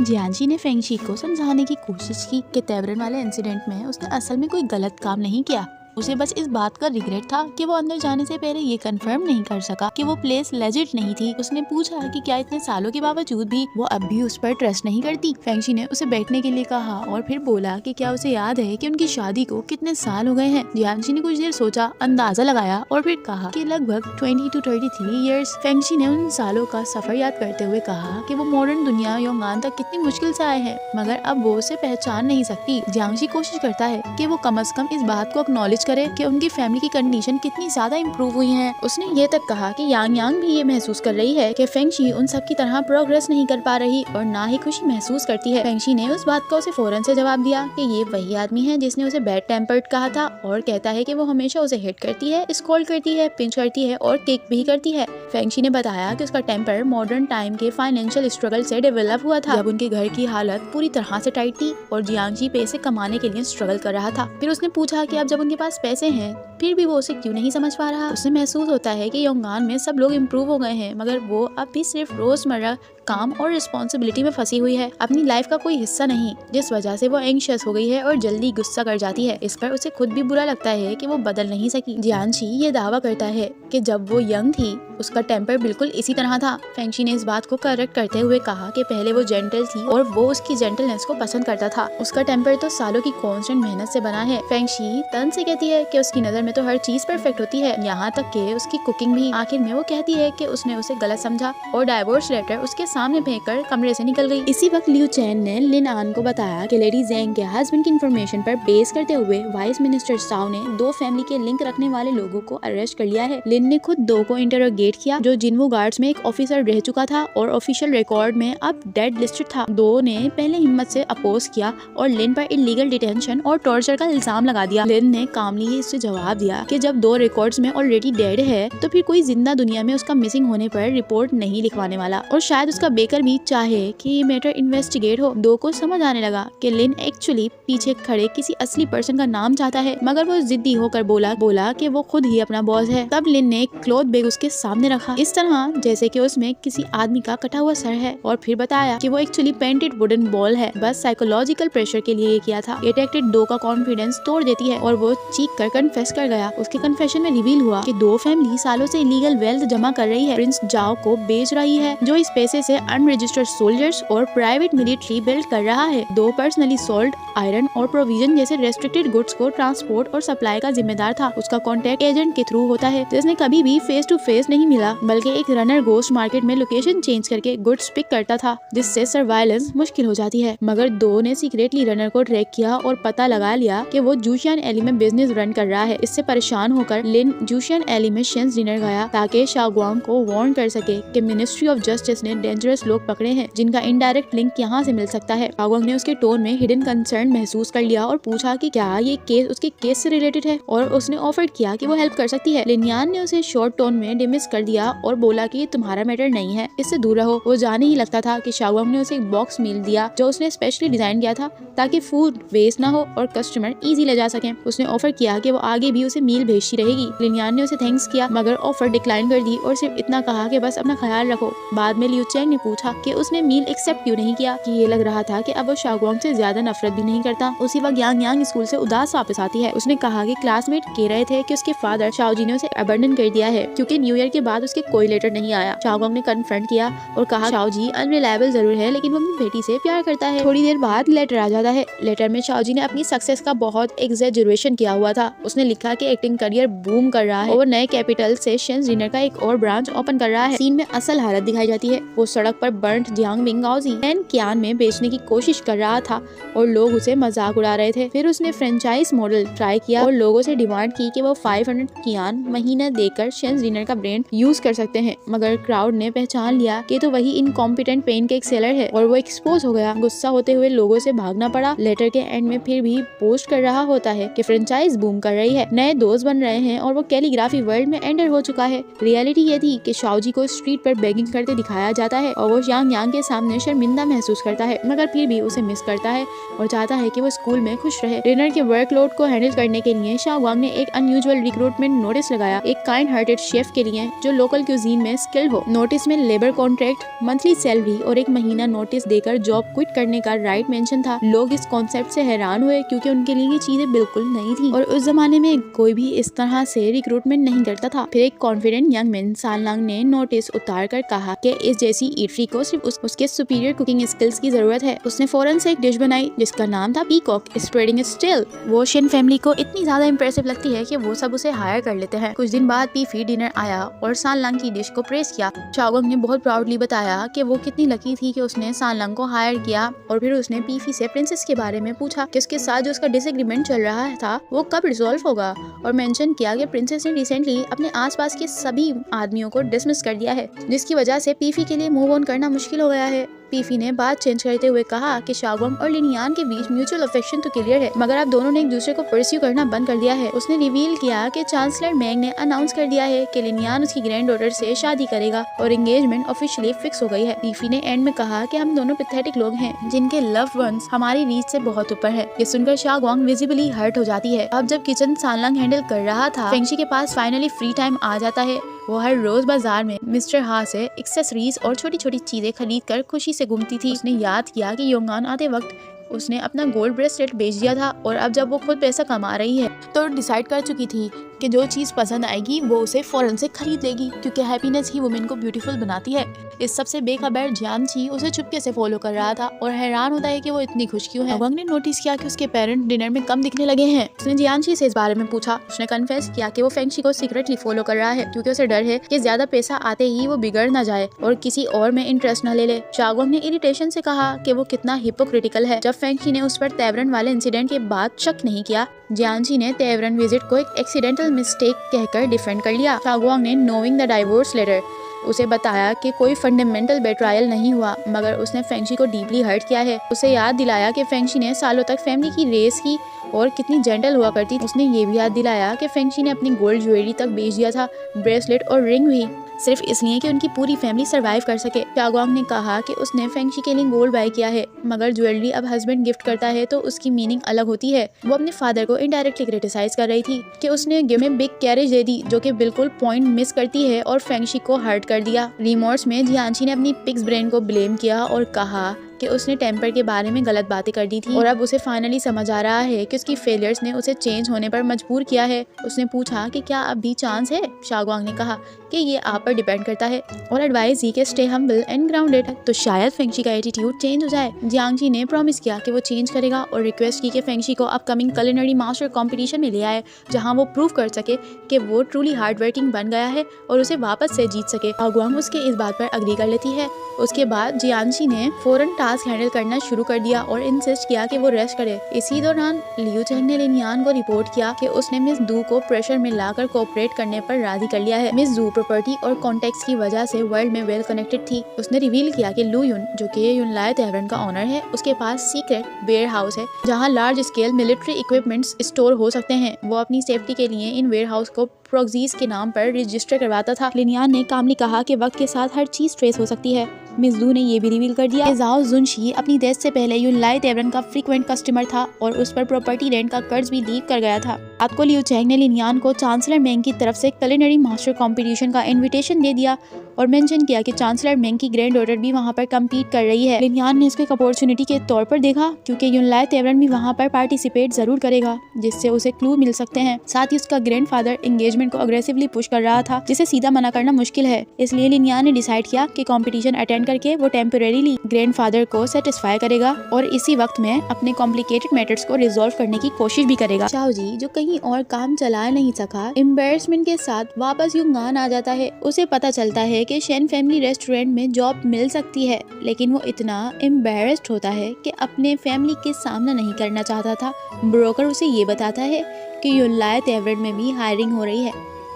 जियांशी ने फेंगशी को समझाने की कोशिश की कि तेवरन वाले इंसिडेंट में उसने असल में कोई गलत काम नहीं किया, उसे बस इस बात का रिग्रेट था कि वो अंदर जाने से पहले ये कंफर्म नहीं कर सका कि वो प्लेस लेजिट नहीं थी। उसने पूछा कि क्या इतने सालों के बावजूद भी वो अब भी उस पर ट्रस्ट नहीं करती। फेंगशी ने उसे बैठने के लिए कहा और फिर बोला कि क्या उसे याद है कि उनकी शादी को कितने साल हो गए हैं। जियांशी ने कुछ देर सोचा, अंदाजा लगाया और फिर कहा कि लगभग 20 to 33 इयर्स। फेंगशी ने उन सालों का सफर याद करते हुए कहा कि वो मॉडर्न दुनिया योंगान तक कितनी मुश्किल से आए हैं, मगर अब वो उसे पहचान नहीं सकती। जियांशी कोशिश करता है कि वो कम से कम इस बात को एक्नॉलेज करे कि उनकी फैमिली की कंडीशन कितनी ज्यादा इम्प्रूव हुई है। उसने ये तक कहा कि यांग यांग भी ये महसूस कर रही है कि फेंगशी उन सब की तरह प्रोग्रेस नहीं कर पा रही और ना ही खुशी महसूस करती है। फेंगशी ने उस बात का उसे फौरन से जवाब दिया कि ये वही आदमी है जिसने उसे बैड टेम्पर्ड कहा था और कहता है कि वो हमेशा उसे हिट करती है, स्कॉल्ड करती है, पिंच करती है और किक भी करती है। फेंगशी ने बताया कि उसका टेम्पर मॉडर्न टाइम के फाइनेंशियल स्ट्रगल से डेवलप हुआ था, जब उनके घर की हालत पूरी तरह से टाइट थी और जियांशी पैसे कमाने के लिए स्ट्रगल कर रहा था। फिर उसने पूछा कि अब जब उनके पास पैसे हैं फिर भी वो उसे क्यों नहीं समझ पा रहा। उसे महसूस होता है कि योंगान में सब लोग इम्प्रूव हो गए हैं, मगर वो अब भी सिर्फ रोजमर्रा काम और रिस्पॉन्सिबिलिटी में फंसी हुई है, अपनी लाइफ का कोई हिस्सा नहीं, जिस वजह से वो एंग्शियस हो गई है और जल्दी गुस्सा कर जाती है। इस पर उसे खुद भी बुरा लगता है कि वो बदल नहीं सकी। जियांशी ये दावा करता है कि जब वो यंग थी उसका टेम्पर बिल्कुल इसी तरह था। फेंगशी ने इस बात को करेक्ट करते हुए कहा कि पहले वो जेंटल थी और वो उसकी जेंटलनेस को पसंद करता था। उसका टेम्पर तो सालों की कांस्टेंट मेहनत से बना है। फेंगशी तन से कहती है कि उसकी नजर में तो हर चीज परफेक्ट होती है, यहाँ तक कि उसकी कुकिंग भी। आखिर में वो कहती है कि उसने उसे गलत समझा और डाइवोर्स लेटर उसके सामने फेंककर कमरे से निकल गई। इसी वक्त लियू चैन ने लिन आन को बताया कि लेडी जेंग के हस्बैंड की इंफॉर्मेशन पर बेस करते हुए वाइस मिनिस्टर साओ ने 2 फैमिली के लिंक रखने वाले लोगों को अरेस्ट कर लिया है। लिन ने खुद 2 को इंटरोगेट किया जो जिन्वो गार्ड्स में एक ऑफिसर रह चुका था और ऑफिशियल रिकॉर्ड में अब डेड लिस्टेड था। 2 ने पहले हिम्मत से अपोज किया और लिन पर इलीगल डिटेंशन और टॉर्चर का इल्जाम लगा दिया। लिन ने कामली इससे जवाब दिया कि जब 2 रिकॉर्ड्स में ऑलरेडी डेड है तो फिर कोई जिंदा दुनिया में उसका मिसिंग होने पर रिपोर्ट नहीं लिखवाने वाला और शायद उसका बेकर भी चाहे कि ये मैटर इन्वेस्टिगेट हो। 2 को समझ आने लगा कि लिन एक्चुअली पीछे खड़े किसी असली पर्सन का नाम चाहता है, मगर वो जिद्दी होकर बोला कि वो खुद ही अपना बॉस है। तब लिन ने एक क्लॉथ बैग उसके सामने रखा, इस तरह जैसे कि उसमें किसी आदमी का कटा हुआ सर है, और फिर बताया कि वो एक्चुअली पेंटेड वुडन बॉल है, बस साइकोलॉजिकल प्रेशर के लिए ये किया था। ये टेक्टिक 2 का कॉन्फिडेंस तोड़ देती है और वो चीख कर कन्फेस कर गया। उसके कन्फेशन में रिवील हुआ कि 2 फैमिली सालों से इलीगल वेल्थ जमा कर रही है, प्रिंस जाओ को बेच रही है जो इस पैसे से अनरजिस्टर्ड सोल्जर्स और प्राइवेट मिलिट्री बिल्ड कर रहा है। 2 पर्सनली सोल्ड आयरन और प्रोविजन जैसे रेस्ट्रिक्टेड गुड्स को ट्रांसपोर्ट और सप्लाई का जिम्मेदार था। उसका कॉन्टेक्ट एजेंट के थ्रू होता है जिसने कभी भी फेस टू फेस नहीं मिला, बल्कि एक रनर गोस्ट मार्केट में लोकेशन चेंज करके गुड्स पिक करता था, जिससे सर्वाइलेंस मुश्किल हो जाती है। मगर 2 ने सीक्रेटली रनर को ट्रैक किया और पता लगा लिया कि वो जूशियन एली में बिजनेस रन कर रहा है। इससे परेशान होकर लिन जूशियन एली में शेंस डिनर गया ताकि शाओगुआंग को वार्न कर सके कि मिनिस्ट्री ऑफ जस्टिस ने डेंजरस लोग पकड़े हैं जिनका इनडायरेक्ट लिंक यहाँ से मिल सकता है। शाओगुआंग ने उसके टोन में हिडन कंसर्न महसूस कर लिया और पूछा कि क्या ये केस उसके केस से रिलेटेड है, और उसने ऑफर किया कि वो हेल्प कर सकती है। लिनयान ने उसे शॉर्ट टोन में डिमिस कर दिया और बोला कि ये तुम्हारा मैटर नहीं है, इससे दूर रहो। वो जाने ही लगता था कि शाओगुआंग ने उसे एक बॉक्स मील दिया जो उसने स्पेशली डिजाइन किया था ताकि फूड वेस्ट ना हो और कस्टमर इजी ले जा सके। उसने ऑफर किया कि वो आगे भी उसे मील भेजती रहेगी। लिनयान ने उसे थैंक्स किया मगर ऑफर डिक्लाइन कर दी और सिर्फ इतना कहा कि बस अपना ख्याल रखो। बाद में लियू चैंग ने पूछा कि उसने मील एक्सेप्ट क्यों नहीं किया, कि ये लग रहा था कि अब वो शाओगुआंग से ज्यादा नफरत भी नहीं करता। उसी वक्त यांग यांग स्कूल से उदास वापस आती है। उसने कहा कि क्लासमेट कह रहे थे कि उसके फादर शाओजी ने उसे अबंडन कर दिया है क्योंकि न्यू ईयर के बाद उसके कोई लेटर नहीं आया। शाओगुआंग ने कन्फ्रंट किया और कहा शाओजी अनरिलायबल जरूर है लेकिन वो अपनी बेटी से प्यार करता है। थोड़ी देर बाद लेटर आ जाता है। लेटर में शाओजी ने अपनी सक्सेस का बहुत एग्जैजरेशन किया हुआ था। उसने लिखा कि एक्टिंग करियर बूम कर रहा है और नए कैपिटल से शेंस डिनर का एक और ब्रांच ओपन कर रहा है। सीन में असल हालत दिखाई जाती है। वो सड़क पर बर्न्ट जियांग मिंगाओजी एन कियान में बेचने की कोशिश कर रहा था और लोग उसे मजाक उड़ा रहे थे। फिर उसने फ्रेंचाइज मॉडल ट्राई किया और लोगों से डिमांड की कि वो 500 कियान महीना देकर शेंस डिनर का ब्रांड यूज कर सकते हैं, मगर क्राउड ने पहचान लिया कि तो वही इनकॉम्पिटेंट पेन केक सेलर है और वो एक्सपोज हो गया। गुस्सा होते हुए लोगों से भागना पड़ा। लेटर के एंड में फिर भी पोस्ट कर रहा होता है कि फ्रेंचाइज बूम कर रही है, नए दोस्त बन रहे हैं और वो कैलीग्राफी वर्ल्ड में एंटर हो चुका है। रियलिटी ये थी कि शाओजी को स्ट्रीट पर बेगिंग करते दिखाया जाता है और वो यांग यांग के सामने शर्मिंदा महसूस करता है, मगर फिर भी उसे मिस करता है और चाहता है कि वो स्कूल में खुश रहे। डिनर के वर्कलोड को हैंडल करने के लिए शाओगुआंग ने एक अनयूजुअल रिक्रूटमेंट नोटिस लगाया, एक काइंड हार्टेड शेफ के लिए जो लोकल क्यूजीन में स्किल्ड हो। नोटिस में लेबर कॉन्ट्रैक्ट, मंथली सैलरी और 1 महीना नोटिस देकर जॉब क्विट करने का राइट मेंशन था। लोग इस कॉन्सेप्ट से हैरान हुए क्योंकि उनके लिए ये चीजें बिल्कुल नई थी और उस जमाने में एक कोई भी इस तरह से रिक्रूटमेंट नहीं करता था। फिर एक कॉन्फिडेंट यंग मैन सानलांग ने नोटिस उतार कर कहा कि इस जैसी ईटरी को सिर्फ उसके सुपीरियर कुकिंग स्किल्स की जरूरत है। उसने फौरन से एक डिश बनाई जिसका नाम था पीकॉक स्प्रेडिंग इट स्टिल। वो शेन फैमिली को इतनी ज्यादा इम्प्रेसिव लगती है कि वो सब उसे हायर कर लेते हैं। कुछ दिन बाद पीफी डिनर आया और सानलांग की डिश को प्रेस किया। शाओगोंग ने बहुत प्राउडली बताया कि वो कितनी लकी थी कि उसने सानलांग को हायर किया। और फिर उसने पीफी से प्रिंसेस के बारे में पूछा कि उसके साथ जो उसका डिसएग्रीमेंट चल रहा था वो कब रिजॉल्व होगा, और मेंशन किया कि प्रिंसेस ने रिसेंटली अपने आसपास के सभी आदमियों को डिसमिस कर दिया है, जिसकी वजह से पीफी के लिए मूव ऑन करना मुश्किल हो गया है। पीफी ने बात चेंज करते हुए कहा कि शाओगोंग और लिनियान के बीच म्यूचुअल अफेक्शन तो क्लियर है, मगर आप दोनों ने एक दूसरे को परस्यू करना बंद कर दिया है। उसने रिवील किया कि चांसलर मैंग ने अनाउंस कर दिया है कि लिनियान उसकी ग्रैंड डॉटर से शादी करेगा और एंगेजमेंट ऑफिशियली फिक्स हो गई है। पीफी ने एंड में कहा कि हम दोनों पैथेटिक लोग हैं जिनके लव्ड वंस हमारी रीच से बहुत ऊपर है। ये सुनकर शाओगोंग विजिबली हर्ट हो जाती है। अब जब किचन सानलांग हैंडल कर रहा था, फेंगशी के पास फाइनली फ्री टाइम आ जाता है। वो हर रोज बाजार में मिस्टर हा से एक्सेसरीज और छोटी छोटी चीजें खरीद कर खुशी से घूमती थी। उसने याद किया कि योंगान आते वक्त उसने अपना गोल्ड ब्रेसलेट बेच दिया था और अब जब वो खुद पैसा कमा रही है तो डिसाइड कर चुकी थी कि जो चीज़ पसंद आएगी वो उसे फौरन से खरीद लेगी, क्योंकि हैप्पीनेस ही वुमेन को ब्यूटीफुल बनाती है। इस सबसे बेखबर जियांची उसे चुपके से फॉलो कर रहा था और हैरान होता है कि वो इतनी खुश क्यों है। वंग ने नोटिस किया कि उसके पेरेंट डिनर में कम दिखने लगे हैं। उसने जियांची से इस बारे में पूछा। उसने कन्फेस किया कि वो फेंगशी को सीक्रेटली फॉलो कर रहा है क्योंकि उसे डर है कि ज्यादा पैसा आते ही वो बिगड़ न जाए और किसी और में इंटरेस्ट न ले ले। शाओगोंग ने इरिटेशन से कहा कि वो कितना हिपोक्रिटिकल है। जब फेंगशी ने उस पर तेवरन वाले इंसिडेंट के बाद शक नहीं किया, जियांची ने तेवरन विजिट को एक एक्सीडेंटल मिस्टेक कहकर डिफेंड कर लिया। शाओगोंग ने नोइंग द डाइवोर्स लेटर उसे बताया कि कोई फंडामेंटल बेट्रायल नहीं हुआ, मगर उसने फेंगशी को डीपली हर्ट किया है। उसे याद दिलाया कि फेंगशी ने सालों तक फैमिली की रेस की और कितनी जेंटल हुआ करती थी। उसने ये भी याद दिलाया कि फेंगशी ने अपनी गोल्ड ज्वेलरी तक बेच दिया था, ब्रेसलेट और रिंग भी, सिर्फ इसलिए कि उनकी पूरी फैमिली सरवाइव कर सके। शाओगोंग ने कहा कि उसने फेंगशी के लिए गोल्ड बाय किया है, मगर ज्वेलरी अब हस्बैंड गिफ्ट करता है तो उसकी मीनिंग अलग होती है। वो अपने फादर को इनडायरेक्टली क्रिटिसाइज कर रही थी कि उसने गिफ्ट में बिग कैरेज दे दी, जो कि बिल्कुल पॉइंट मिस करती है और फेंगशी को हर्ट कर दिया। रिमोर्स में जियांची ने अपनी पिग्स ब्रेन को ब्लेम किया और कहा कि उसने टेम्पर के बारे में गलत बातें कर दी थी और अब उसे फाइनली समझ आ रहा है कि उसकी फेलियर्स ने उसे चेंज होने पर मजबूर किया है। उसने पूछा कि क्या अब भी चांस है। शाओगोंग ने कहा कि ये आप पर डिपेंड करता है और एडवाइस दी कि स्टे हम्बल एंड ग्राउंडेड, तो शायद फेंगशी का एटीट्यूड चेंज हो जाए। जियांची ने प्रॉमिस किया कि वो चेंज करेगा और रिक्वेस्ट की कि फेंगशी को अपकमिंग कुलिनरी मास्टर कंपटीशन में ले आए, जहां वो प्रूव कर सके कि वो ट्रूली हार्ड वर्किंग बन गया है और उसे वापस से जीत सके। शाओगोंग उसके इस बात पर अग्री कर लेती है। उसके बाद जियांची ने फौरन टास्क हैंडल करना शुरू कर दिया और इंसिस्ट किया कि वो रेस्ट करे। इसी दौरान लियू चेंग ने लिनियान को रिपोर्ट किया कि उसने मिस दू को प्रेशर में लाकर कोऑपरेट करने पर राजी कर लिया है। मिस दू प्रॉपर्टी और कॉन्टेक्ट्स की वजह से वर्ल्ड में वेल कनेक्टेड थी। उसने रिवील किया कि लू युन, जो कि यूनलाई तेवरन का ऑनर है, उसके पास सीक्रेट वेयर हाउस है जहाँ large scale military equipments store हो सकते हैं। वो अपनी सेफ्टी के लिए इन वेयर हाउस को प्रोक्सीज के नाम पर रजिस्टर करवाता था। लिनियान ने कामली कहा कि वक्त के साथ हर चीज ट्रेस हो सकती है। मिस दू ने ये भी रिवील कर दिया कि जाओ जुनशी अपनी डेथ से पहले यूनलाई तेवरन का फ्रीक्वेंट कस्टमर था और उस पर प्रॉपर्टी रेंट का कर्ज भी लीव कर गया था। रात को लियू चेंग ने लिनियान को चांसलर मैंग की तरफ से कुलिनरी मास्टर कंपटीशन का इनविटेशन दे दिया और मेंशन किया कि चांसलर मैंग की ग्रैंड डॉटर भी वहां पर कम्पीट कर रही है। लिनियान ने इसको एक अपॉर्चुनिटी के तौर पर देखा क्योंकि यूनलाई तेवरन भी वहां पर पार्टिसिपेट जरूर करेगा, जिससे उसे क्लू मिल सकते हैं। साथ ही उसका ग्रैंडफादर एंगेजमेंट को अग्रेसिवली पुश कर रहा था, जिसे सीधा मना करना मुश्किल है। इसलिए लिनियान ने डिसाइड किया कि कंपटीशन अटेंड करके वो टेम्परेरीली ग्रैंडफादर को सेटिस्फाई करेगा और इसी वक्त में अपने कॉम्प्लिकेटेड मैटर्स को रिजॉल्व करने की कोशिश भी करेगा। चाओ जी, जो कहीं और काम चला नहीं सका, एम्बैरेसमेंट के साथ वापस युंगान आ जाता है। उसे पता चलता है कि शेन फैमिली रेस्टोरेंट में जॉब मिल सकती है, लेकिन वो इतना एम्बैरेस्ड होता है कि अपने फैमिली के सामना नहीं करना चाहता था। ब्रोकर उसे ये बताता है कि यूनलाई तेवरन में भी हायरिंग हो रही है।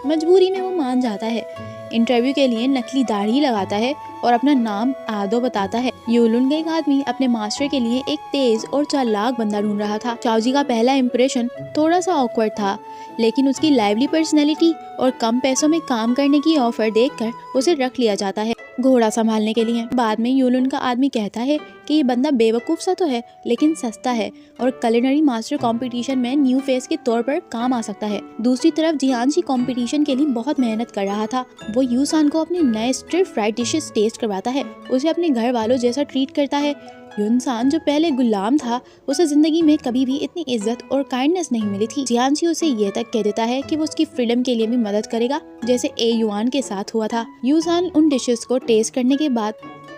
मजबूरी में वो मान जाता है। इंटरव्यू के लिए नकली दाढ़ी लगाता है और अपना नाम आदो बताता है। यूलुन का एक आदमी अपने मास्टर के लिए एक तेज और चालाक बंदा ढूंढ रहा था। चाओजी का पहला इंप्रेशन थोड़ा सा ऑकवर्ड था, लेकिन उसकी लाइवली पर्सनैलिटी और कम पैसों में काम करने की ऑफर देखकर उसे रख लिया जाता है घोड़ा संभालने के लिए। बाद में यूलुन का आदमी कहता है कि ये बंदा बेवकूफ सा तो है, लेकिन सस्ता है और कुलिनरी मास्टर कंपटीशन में न्यू फेस के तौर पर काम आ सकता है। दूसरी तरफ जियांशी कंपटीशन के लिए बहुत मेहनत कर रहा था। वो यूसान को अपने नए स्टिर फ्राइड डिशेस टेस्ट करवाता है, उसे अपने घर वालों जैसा ट्रीट करता है युनसान जो पहले गुलाम था, उसे जिंदगी में कभी भी इतनी इज्जत और काइंडनेस नहीं मिली थी। जियांशी उसे ये तक कह देता है कि वो उसकी फ्रीडम के लिए भी मदद करेगा, जैसे ए युआन के साथ हुआ था। युसान उन डिशेस को टेस्ट करने के बाद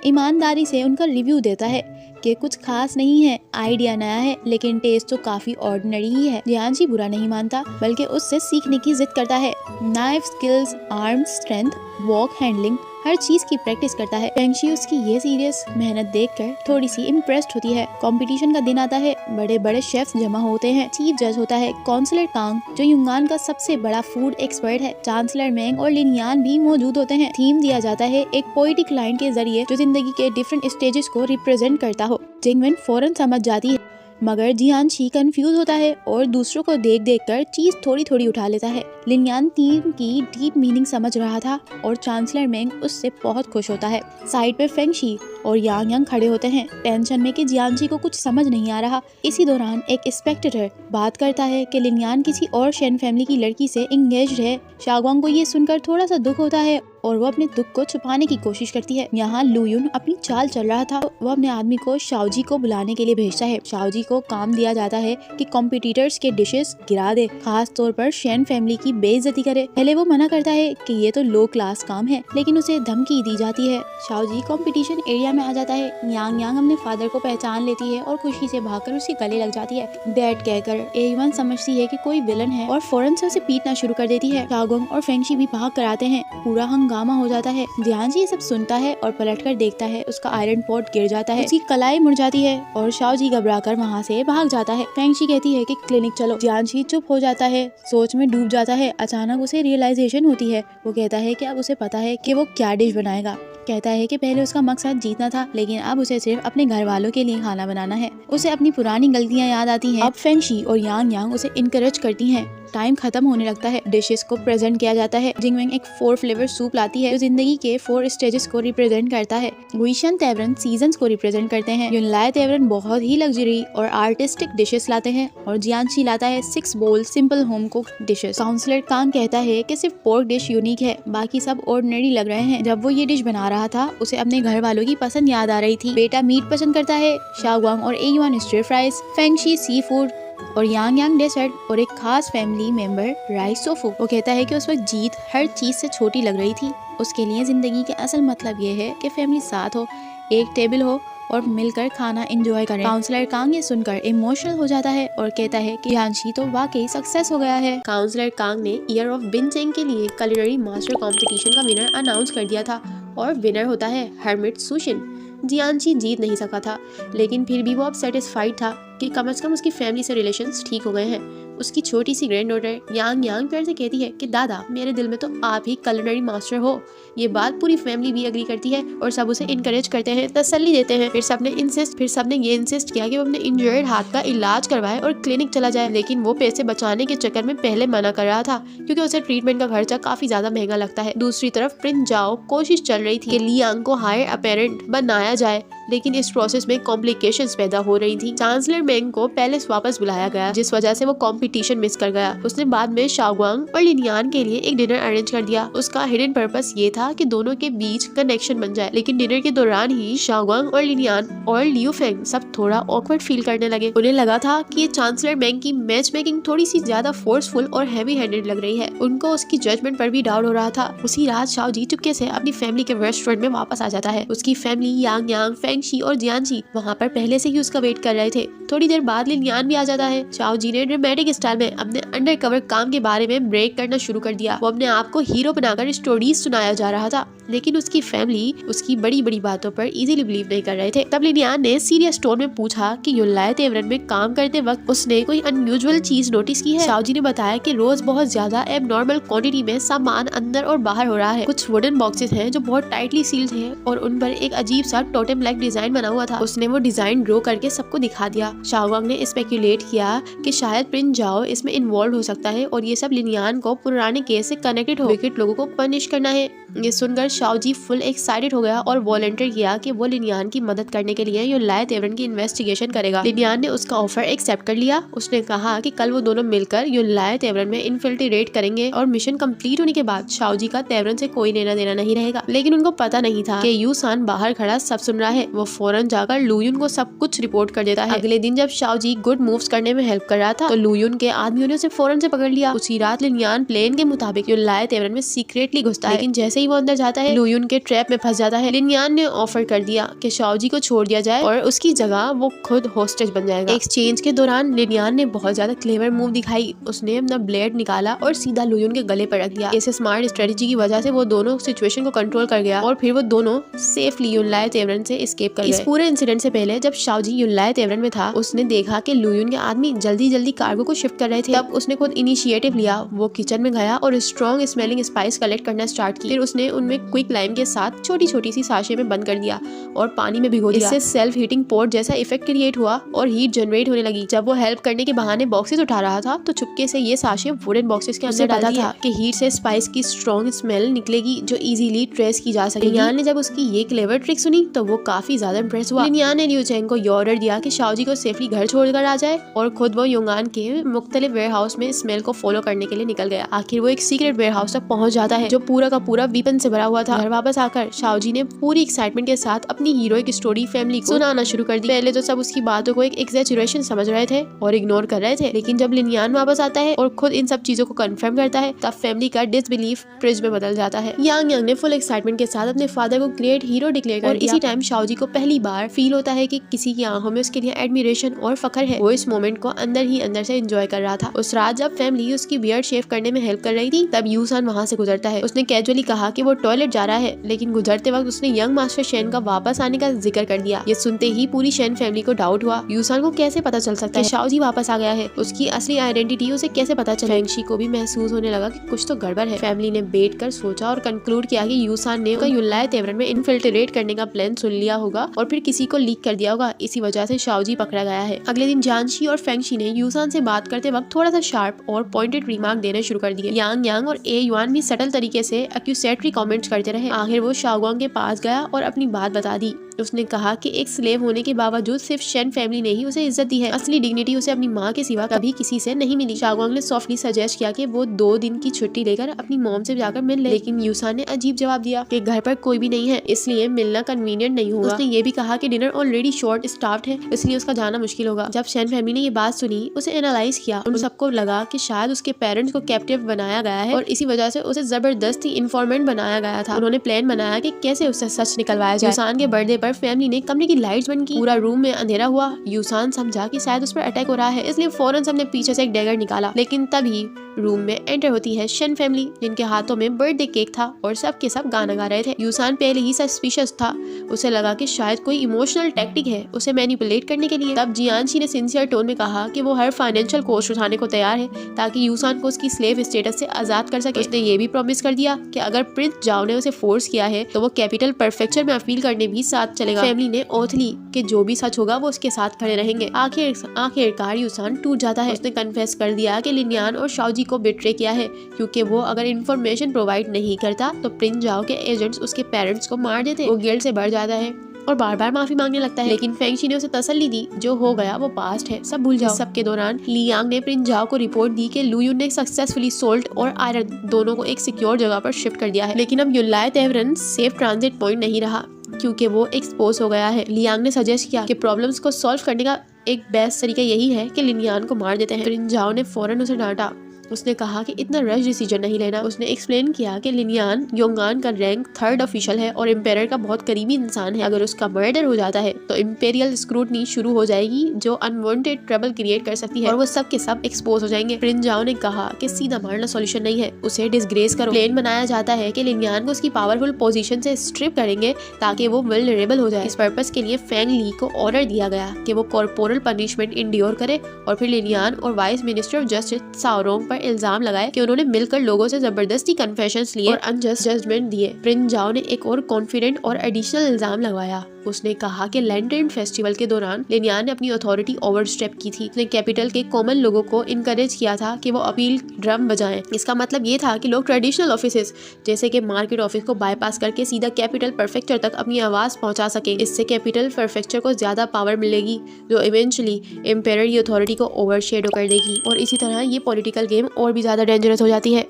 ईमानदारी से उनका रिव्यू देता है कि कुछ खास नहीं है, आइडिया नया है, लेकिन टेस्ट तो काफी ऑर्डिनरी ही है। जियांशी बुरा नहीं मानता, बल्कि उससे सीखने की जिद करता है। Knife skills, arm strength, walk handling, हर चीज की प्रैक्टिस करता है। फेंगशी उसकी ये सीरियस मेहनत देखकर थोड़ी सी इम्प्रेस्ड होती है। कंपटीशन का दिन आता है, बड़े बड़े शेफ्स जमा होते हैं। चीफ जज होता है काउंसलर कांग, जो युंगान का सबसे बड़ा फूड एक्सपर्ट है। चांसलर मेंग और लिनयान भी मौजूद होते हैं। थीम दिया जाता है एक पोएटिक लाइन के जरिए जो जिंदगी के डिफरेंट स्टेजेस को रिप्रेजेंट करता हो। जिंगवेन फौरन समझ जाती है, मगर जियांशी कंफ्यूज होता है और दूसरों को देख देख कर चीज थोड़ी थोड़ी उठा लेता है। लिनयान थीम की डीप मीनिंग समझ रहा था और चांसलर मेंग उससे बहुत खुश होता है। साइड पे फेंगशी और यांग यांग खड़े होते हैं, टेंशन में कि जियांशी को कुछ समझ नहीं आ रहा। इसी दौरान एक स्पेक्टेटर बात करता है कि लिनयान किसी और शेन फैमिली की लड़की से इंगेज्ड है। शाओगवांग को ये सुनकर थोड़ा सा दुख होता है और वो अपने दुख को छुपाने की कोशिश करती है। यहाँ लुयुन अपनी चाल चल रहा था, वो अपने आदमी को शाओजी को बुलाने के लिए भेजता है। शाओजी को काम दिया जाता है कि कॉम्पिटिटर्स के डिशेस गिरा दे, खास तौर पर शेन फैमिली की बेइज्जती करे। पहले वो मना करता है कि ये तो लो क्लास काम है, लेकिन उसे धमकी दी जाती है। शाओजी कॉम्पिटिशन एरिया में आ जाता है। यांग यांग अपने फादर को पहचान लेती है और खुशी से भागकर उसके गले लग जाती है। डैड कहकर एयुआन समझती है कि कोई विलन है और फौरन से उसे पीटना शुरू कर देती है। शाओगोंग और फेंगशी भी भाग कर आते हैं। पूरा हंगामा हो जाता है। जियांशी ये सब सुनता है और पलटकर देखता है, उसका आयरन पॉट गिर जाता है, उसकी कलाई मुड़ जाती है और शाओजी घबराकर वहाँ से भाग जाता है। फेंगशी कहती है कि क्लिनिक चलो। जियांशी चुप हो जाता है, सोच में डूब जाता है। अचानक उसे रियलाइजेशन होती है। वो कहता है कि अब उसे पता है कि वो क्या डिश बनाएगा। कहता है कि पहले उसका मकसद जीतना था, लेकिन अब उसे सिर्फ अपने घर वालों के लिए खाना बनाना है। उसे अपनी पुरानी गलतियां याद आती हैं। अब फेंगशी और यांग यांग उसे इनकरेज करती हैं। टाइम खत्म होने लगता है। डिशेस को प्रेजेंट किया जाता है। जिंगवेंग एक 4 फ्लेवर सूप लाती है जो जिंदगी के 4 स्टेजेस को रिप्रेजेंट करता है। गुइशन तेवरन सीजन्स को रिप्रेजेंट करते हैं। युनलाय तेवरन बहुत ही लग्जरी और आर्टिस्टिक डिशेस लाते हैं और जियांशी लाता है 6 बोल simple home cooked dishes. Counsellor Kang कहता है कि सिर्फ पोर्क डिश यूनिक है, बाकी सब ऑर्डिनरी लग रहे हैं। जब वो ये डिश बना रहा था, उसे अपने घर वालों की पसंद याद आ रही थी। बेटा मीट पसंद करता है, शाओगवांग और एयुआन स्टिर फ्राइज, फेंगशी सी फूड और यांग यांग डेजर्ट और एक खास फैमिली मेंबर राइस टोफू। वो कहता है कि उस वक्त जीत हर चीज से छोटी लग रही थी। उसके लिए जिंदगी के असल मतलब ये है कि फैमिली साथ हो, एक टेबल हो और मिलकर खाना एंजॉय करें। काउंसलर कांग ये सुनकर इमोशनल हो जाता है और कहता है कि जियांशी तो वाकई सक्सेस हो गया है। काउंसलर कांग ने ईयर ऑफ बिनचेंग के लिए कुलिनरी मास्टर कंपटीशन का विनर अनाउंस कर दिया था और विनर होता है हरमिट सुशिन। जियांशी जीत नहीं सका था, लेकिन फिर भी वो अब सेटिस्फाइड था कि कम से कम उसकी फैमिली से रिलेशंस ठीक हो गए हैं। उसकी छोटी सी ग्रैंड डॉटर यांग यांग प्यार से कहती है कि दादा, मेरे दिल में तो आप ही कुलिनरी मास्टर हो। ये बात पूरी फैमिली भी एग्री करती है और सब उसे इनकरेज करते हैं, तसल्ली देते हैं। फिर सबने ये इंसिस्ट किया कि वो अपने इंजर्ड हाथ का इलाज करवाए और क्लिनिक चला जाए, लेकिन वो पैसे बचाने के चक्कर में पहले मना कर रहा था क्योंकि उसे ट्रीटमेंट का खर्चा काफी ज्यादा महंगा लगता है। दूसरी तरफ प्रिंस जाओ कोशिश चल रही थी कि लियांग को हायर अपेरेंट बनाया जाए, लेकिन इस प्रोसेस में कॉम्प्लिकेशंस पैदा हो रही थी। चांसलर मेंग को पैलेस वापस बुलाया गया, जिस वजह से वो कंपटीशन मिस कर गया। उसने बाद में शाओगवांग और लिनयान के लिए एक डिनर अरेंज कर दिया। उसका हिडन पर्पस ये था कि दोनों के बीच कनेक्शन बन जाए, लेकिन डिनर के दौरान ही शाओगवांग और लिनयान और लियू फेंग सब थोड़ा ऑकवर्ड फील करने लगे। उन्हें लगा था कि चांसलर मेंग की मैच मेकिंग थोड़ी सी ज्यादा फोर्सफुल और हैवी हैंडेड लग रही है। उनको उसकी जजमेंट पर भी डाउट हो रहा था। उसी रात शाओजी चुपके से अपनी फैमिली के रेस्टोरेंट में वापस आ जाता है। उसकी फैमिली यांग यांग, फेंगशी और जियांशी वहाँ पर पहले से ही उसका वेट कर रहे थे। थोड़ी देर बाद लिनयान भी आ जाता है। शाओजी ने ड्रामेटिक स्टाइल में अपने अंडरकवर काम के बारे में ब्रेक करना शुरू कर दिया। वो अपने आप को हीरो बनाकर स्टोरीज सुनाया जा रहा था, लेकिन उसकी फैमिली उसकी बड़ी बड़ी बातों पर इजीली बिलीव नहीं कर रहे थे। तब लिनयान ने सीरियस टोन में पूछा कि युनलाय तेवरन में काम करते वक्त उसने कोई अनयूजुअल चीज नोटिस की है। शाओजी ने बताया कि रोज बहुत ज्यादा एबनॉर्मल क्वांटिटी में सामान अंदर और बाहर हो रहा है। कुछ वुडन बॉक्सेस हैं जो बहुत टाइटली सील्ड हैं और उन पर एक अजीब सा टोटेम लाइक डिजाइन बना हुआ था। उसने वो डिजाइन ड्रॉ करके सबको दिखा दिया। शाओगवांग ने स्पेक्यूलेट किया कि शायद प्रिंस जाओ इसमें इन्वॉल्व हो सकता है और ये सब लिनयान को पुराने केस से कनेक्टेड हो विकेट लोगों को पनिश करना है। ये सुनकर शाओजी फुल एक्साइटेड हो गया और वॉलंटियर किया कि वो लिनियान की मदद करने के लिए युनलाई तेवरन की इन्वेस्टिगेशन करेगा। लिनियान ने उसका ऑफर एक्सेप्ट कर लिया। उसने कहा कि कल वो दोनों मिलकर युनलाई तेवरन में इन्फिल्ट्रेट करेंगे और मिशन कंप्लीट होने के बाद शाओजी का तेवरन से कोई लेना देना नहीं रहेगा। लेकिन उनको पता नहीं था कि यूसान बाहर खड़ा सब सुन रहा है। वो फौरन जाकर लुयुन को सब कुछ रिपोर्ट कर देता है। अगले दिन जब शाओजी गुड मूव्स करने में हेल्प कर रहा था तो लुयुन के आदमियों ने उसे फौरन से पकड़ लिया। उसी रात लिनियान प्लान के मुताबिक युनलाई तेवरन में सीक्रेटली घुसता है, लेकिन जैसे ही वो अंदर जाता है लुयुन के ट्रैप में फंस जाता है। लिनियान ने ऑफर कर दिया कि शाओजी को छोड़ दिया जाए और उसकी जगह वो खुद होस्टेज बन जाएगा। एक्सचेंज के दौरान लिनियान ने बहुत ज्यादा क्लेवर मूव दिखाई। उसने अपना ब्लेड निकाला और सीधा लुयुन के गले पर रख दिया। इस स्मार्ट स्ट्रेटेजी की वजह से वो दोनों सिचुएशन को कंट्रोल कर गया और फिर वो दोनों सेफली युनलाई तेवरन से एस्केप कर गए। इस पूरे इंसिडेंट से पहले जब शाओजी युनलाई तेवरन में था उसने देखा कि लुयुन के आदमी जल्दी जल्दी कार्गो को शिफ्ट कर रहे थे। तब उसने खुद इनिशिएटिव लिया। वो किचन में गया और स्ट्रॉन्ग स्मेलिंग स्पाइस कलेक्ट करना स्टार्ट की। फिर उसने उनमें क्विक लाइम के साथ छोटी छोटी सी साशे में बंद कर दिया और पानी में भिगो दिया। इससे सेल्फ हीटिंग पोर्ट जैसा इफेक्ट क्रिएट हुआ और हीट जनरेट होने लगी। जब वो हेल्प करने के बहाने बॉक्सेस उठा रहा था तो चुपके से ये साशे वुडन बॉक्सेस के अंदर डाला था कि हीट से स्पाइस की स्ट्रॉन्ग स्मेल निकलेगी जो इजीली ट्रेस की जा सके। लिनियान ने जब उसकी ये क्लेवर ट्रिक सुनी तो वो काफी ज्यादा इंप्रेस हुआ। लिनियान ने लियू चेंग को ये ऑर्डर दिया कि शाओजी को सेफली घर छोड़कर आ जाए और खुद वो योंगान के मुख्तलिफ वेयरहाउस में स्मेल को फॉलो करने के लिए निकल गया। आखिर वो एक सीक्रेट वेयरहाउस तक पहुंच जाता है जो पूरा का पूरा वीपन से भरा हुआ था। घर वापस आकर शाओजी ने पूरी एक्साइटमेंट के साथ अपनी हीरोइक स्टोरी फैमिली को सुनाना शुरू कर दी। पहले तो सब उसकी बातों को एक एग्जैजरेशन समझ रहे थे और इग्नोर कर रहे थे, लेकिन जब लिनियान वापस आता है और खुद इन सब चीजों को कंफर्म करता है तब फैमिली का डिसबिलीफ प्रिज में बदल जाता है। यांग ने फुल एक्साइटमेंट के साथ अपने फादर को ग्रेट हीरो डिक्लेयर कर दिया। इसी टाइम शाओजी को पहली बार फील होता है कि किसी की आंखों में उसके लिए एडमिरेशन और फखर है। वो इस मोमेंट को अंदर ही अंदर से एंजॉय कर रहा था। उस रात जब फैमिली उसकी बियर्ड शेव करने में हेल्प कर रही थी तब यूसान वहाँ से गुजरता है। उसने कैजुअली कहा कि वो टॉयलेट जा रहा है, लेकिन गुजरते वक्त उसने यंग मास्टर शेन का वापस आने का जिक्र कर दिया। ये सुनते ही पूरी शेन फैमिली को डाउट हुआ। यूसान को कैसे पता चल सकता है शाओजी वापस आ गया है? उसकी असली आइडेंटिटी उसे कैसे पता चला? फेंगशी को भी महसूस होने लगा कि कुछ तो गड़बड़ है। फैमिली ने बैठकर सोचा और कंक्लूड किया कि यूसान ने युनलाई तेवरन में इन्फिल्ट्रेट करने का प्लान सुन लिया होगा और फिर किसी को लीक कर दिया होगा। इसी वजह से शाओजी पकड़ा गया है। अगले दिन जानशी और फेंगशी ने यूसान से बात करते वक्त थोड़ा सा शार्प और पॉइंटेड रिमार्क देने शुरू कर दिए। यांग और ए युआन भी सटल तरीके से एक्यूसेटरी कमेंट्स करते रहे। आखिर वो शाओगोंग के पास गया और अपनी बात बता दी। उसने कहा कि एक स्लेव होने के बावजूद सिर्फ शेन फैमिली ने ही उसे इज्जत दी है। असली डिग्निटी उसे अपनी माँ के सिवा कभी किसी से नहीं मिली। शाओगोंग ने सॉफ्टली सजेस्ट किया कि वो 2 दिन की छुट्टी लेकर अपनी मॉम से जाकर मिल ले, लेकिन यूसान ने अजीब जवाब दिया कि घर पर कोई भी नहीं है इसलिए मिलना कन्वीनियंट नहीं होगा। उसने ये भी कहा कि डिनर ऑलरेडी शॉर्ट स्टाफ्ड है इसलिए उसका जाना मुश्किल होगा। जब शेन फैमिली ने ये बात सुनी उसे एनालाइज किया। उन सबको लगा कि शायद उसके पेरेंट्स को कैप्टिव बनाया गया है और इसी वजह से उसे जबरदस्ती इन्फॉर्मेंट बनाया गया था। उन्होंने प्लान बनाया कि कैसे उससे सच निकलवाया जाए। यूसान के बर्थडे पर फैमिली ने कमरे की लाइट्स बंद की। पूरा रूम में अंधेरा हुआ। यूसान समझा कि शायद उस पर अटैक हो रहा है इसलिए फौरन से अपने पीछे से एक डैगर निकाला, लेकिन तभी रूम में एंटर होती है शेन फैमिली जिनके हाथों में बर्थडे केक था और सब के सब गाना गा रहे थे। यूसान पहले ही सस्पिशियस था। उसे लगा कि शायद कोई इमोशनल टैक्टिक है उसे मैनिपुलेट करने के लिए। तब जियांशी ने सिंसियर टोन में कहा कि वो हर फाइनेंशियल कॉस्ट उठाने को तैयार है ताकि यूसान को उसकी स्लेव स्टेटस से आजाद कर सके। उसने ये भी प्रॉमिस कर दिया कि अगर प्रिंस जाओ ने उसे फोर्स किया है तो वो कैपिटल परफेक्चर में अपील करने भी साथ चलेगा। फैमिली ने ओथ ली कि जो भी सच होगा वो उसके साथ खड़े रहेंगे। आखिरकार यूसान टूट जाता है। उसने कन्फेस कर दिया कि लिनियान और शाओजी को बिट्रे किया है क्योंकि वो अगर इंफॉर्मेशन प्रोवाइड नहीं करता तो प्रिंस जाओ के एजेंट्स उसके पेरेंट्स को मार देते। वो गिल्ट से भर जाता है और बार बार माफी मांगने लगता है, लेकिन फेंगशी ने उसे तसल्ली दी जो हो गया वो पास्ट है, सब भूल जाओ। सबके दौरान लियांग ने प्रिंस जाओ को रिपोर्ट दी कि लुयुन ने सक्सेसफुली सोल्ट और आयरन दोनों को एक सिक्योर जगह पर शिफ्ट कर दिया है। लेकिन अब युनलाई तेवरन सेफ ट्रांजिट पॉइंट नहीं रहा क्योंकि वो एक्सपोज हो गया है। लियांग ने सजेस्ट किया कि प्रॉब्लम्स को सॉल्व करने का एक बेस्ट तरीका यही है कि लिनियान को मार देते हैं। प्रिंस जाओ ने फौरन उसे डांटा। उसने कहा कि इतना रश डिसीजन नहीं लेना। उसने एक्सप्लेन किया कि लिनियान योंगान का रैंक 3rd ऑफिशियल है और एम्पायर का बहुत करीबी इंसान है। अगर उसका मर्डर हो जाता है तो इंपेरियल स्क्रूटनी शुरू हो जाएगी जो अनवांटेड ट्रबल क्रिएट कर सकती है और वो सब के सब एक्सपोज हो जाएंगे। प्रिंस जाओ ने कहा कि सीधा मारना सॉल्यूशन नहीं है, उसे डिसग्रेस करो। प्लान बनाया जाता है कि लिनियान को उसकी पावरफुल पोजीशन से स्ट्रिप करेंगे ताकि वो वल्नरेबल हो जाए। इस पर्पस के लिए फेंग ली को ऑर्डर दिया गया कि वो कॉर्पोरल पनिशमेंट इंड्योर करे और फिर लिनियान और वाइस मिनिस्टर ऑफ जस्टिस साओरोंग पर पर इल्जाम लगाए कि उन्होंने मिलकर लोगों से जबरदस्ती कन्फेशंस लिए और अनजस्ट जजमेंट दिए। प्रिंस जाओ ने एक और कॉन्फिडेंट और एडिशनल इल्जाम लगवाया। उसने कहा कि लैंटर्न फेस्टिवल के दौरान लिनियान ने अपनी अथॉरिटी ओवरस्टेप की थी। उसने कैपिटल के कॉमन लोगों को इनकरेज किया था कि वो अपील ड्रम बजाएं। इसका मतलब ये था कि लोग ट्रेडिशनल ऑफिसेज जैसे कि मार्केट ऑफिस को बाईपास करके सीधा कैपिटल प्रीफेक्चर तक अपनी आवाज पहुंचा सके। इससे कैपिटल प्रीफेक्चर को ज्यादा पावर मिलेगी जो इवेंचुअली एम्पायर की अथॉरिटी को ओवरशैडो कर देगी और इसी तरह ये पॉलिटिकल गेम और भी ज्यादा डेंजरस हो जाती है।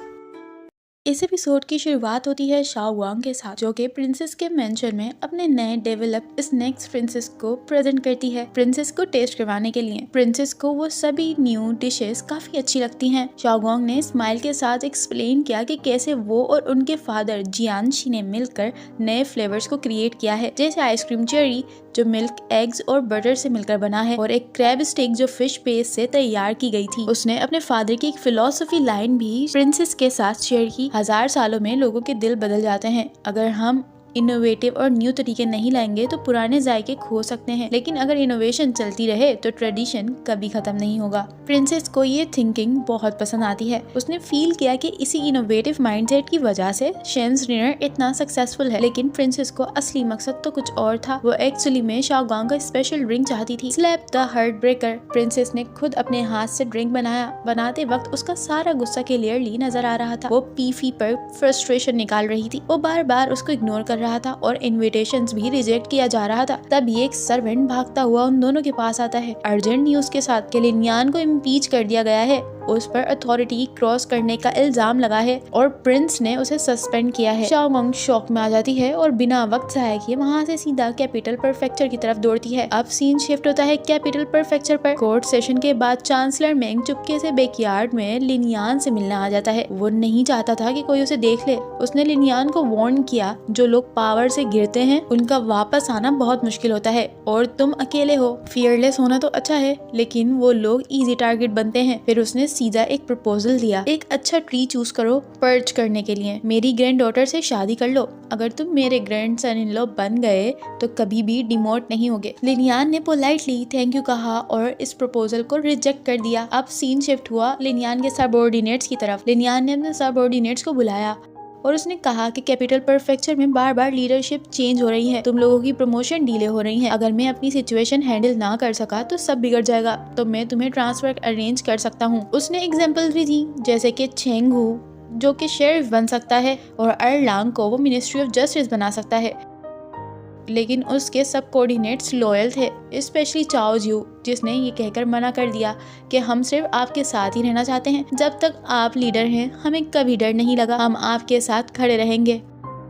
इस एपिसोड की शुरुआत होती है शाओगुआंग के साथ, जो कि प्रिंसेस के मेंशन में अपने नए डेवलप स्नैक्स प्रिंसेस को प्रेजेंट करती है प्रिंसेस को टेस्ट करवाने के लिए। प्रिंसेस को वो सभी न्यू डिशेस काफी अच्छी लगती हैं। शाओगुआंग ने स्माइल के साथ एक्सप्लेन किया कि कैसे वो और उनके फादर जियानशी ने मिलकर नए फ्लेवर्स को क्रिएट किया है, जैसे आइसक्रीम चेरी जो मिल्क, एग्स और बटर से मिलकर बना है, और एक क्रैब स्टेक जो फिश पेस्ट से तैयार की गई थी। उसने अपने फादर की एक फिलॉसफी लाइन भी प्रिंसेस के साथ शेयर की, 1000 सालों में लोगों के दिल बदल जाते हैं। अगर हम इनोवेटिव और न्यू तरीके नहीं लाएंगे तो पुराने जायके खो सकते हैं, लेकिन अगर इनोवेशन चलती रहे तो ट्रेडिशन कभी खत्म नहीं होगा। प्रिंसेस को ये थिंकिंग बहुत पसंद आती है। उसने फील किया कि इसी इनोवेटिव माइंडसेट की वजह से शेन्स डिनर इतना सक्सेसफुल है, लेकिन प्रिंसेस को असली मकसद तो कुछ और था। वो एक्चुअली में शाओगुआंग का स्पेशल ड्रिंक चाहती थी, slap the heart breaker. Princess ने खुद अपने हाथ से ड्रिंक बनाया। बनाते वक्त उसका सारा गुस्सा क्लियरली नजर आ रहा था। वो पीफी पर फ्रस्ट्रेशन निकाल रही थी। वो बार बार उसको इग्नोर कर रहा था और इनविटेशंस भी रिजेक्ट किया जा रहा था। तब ये एक सर्वेंट भागता हुआ उन दोनों के पास आता है अर्जेंट न्यूज के साथ कि लिनियान को इम्पीच कर दिया गया है, उस पर अथॉरिटी क्रॉस करने का इल्जाम लगा है और प्रिंस ने उसे सस्पेंड किया है। शाओगुआंग शॉक में आ जाती है और बिना वक्त ज़ाया किए वहाँ से सीधा कैपिटल प्रीफेक्चर की तरफ दौड़ती है। अब सीन शिफ्ट होता है कैपिटल प्रीफेक्चर पर। कोर्ट सेशन के बाद चांसलर मेंग चुपके से बैकयार्ड में लिनियान से मिलने आ जाता है। वो नहीं चाहता था कि कोई उसे देख ले। उसने लिनियान को वार्न किया, जो लोग पावर से गिरते हैं उनका वापस आना बहुत मुश्किल होता है और तुम अकेले हो। फियरलेस होना तो अच्छा है, लेकिन वो लोग इजी टारगेट बनते हैं। फिर उसने सीधा एक प्रपोजल दिया, एक अच्छा ट्री चूज करो पर्च करने के लिए। मेरी ग्रैंड डॉटर से शादी कर लो। अगर तुम मेरे ग्रैंड सन इन लॉ बन गए तो कभी भी डिमोट नहीं होगे। लिनियान ने पोलाइटली थैंक यू कहा और इस प्रपोजल को रिजेक्ट कर दिया। अब सीन शिफ्ट हुआ लिनियान के सबऑर्डिनेट्स की तरफ। लिनियान ने अपने सबऑर्डिनेट्स को बुलाया और उसने कहा कि कैपिटल प्रीफेक्चर में बार बार लीडरशिप चेंज हो रही है, तुम लोगों की प्रमोशन डिले हो रही है। अगर मैं अपनी सिचुएशन हैंडल ना कर सका तो सब बिगड़ जाएगा, तो मैं तुम्हें ट्रांसफर अरेंज कर सकता हूँ। उसने एग्जाम्पल्स भी दी, जैसे कि चेंग हू जो कि शेरिफ बन सकता है और अर्लांग को वो मिनिस्ट्री ऑफ जस्टिस बना सकता है, लेकिन उसके सब कोऑर्डिनेट्स लॉयल थे, स्पेशली चाओ ज्यू, जिसने ये कहकर मना कर दिया कि हम सिर्फ आपके साथ ही रहना चाहते हैं। जब तक आप लीडर हैं हमें कभी डर नहीं लगा, हम आपके साथ खड़े रहेंगे।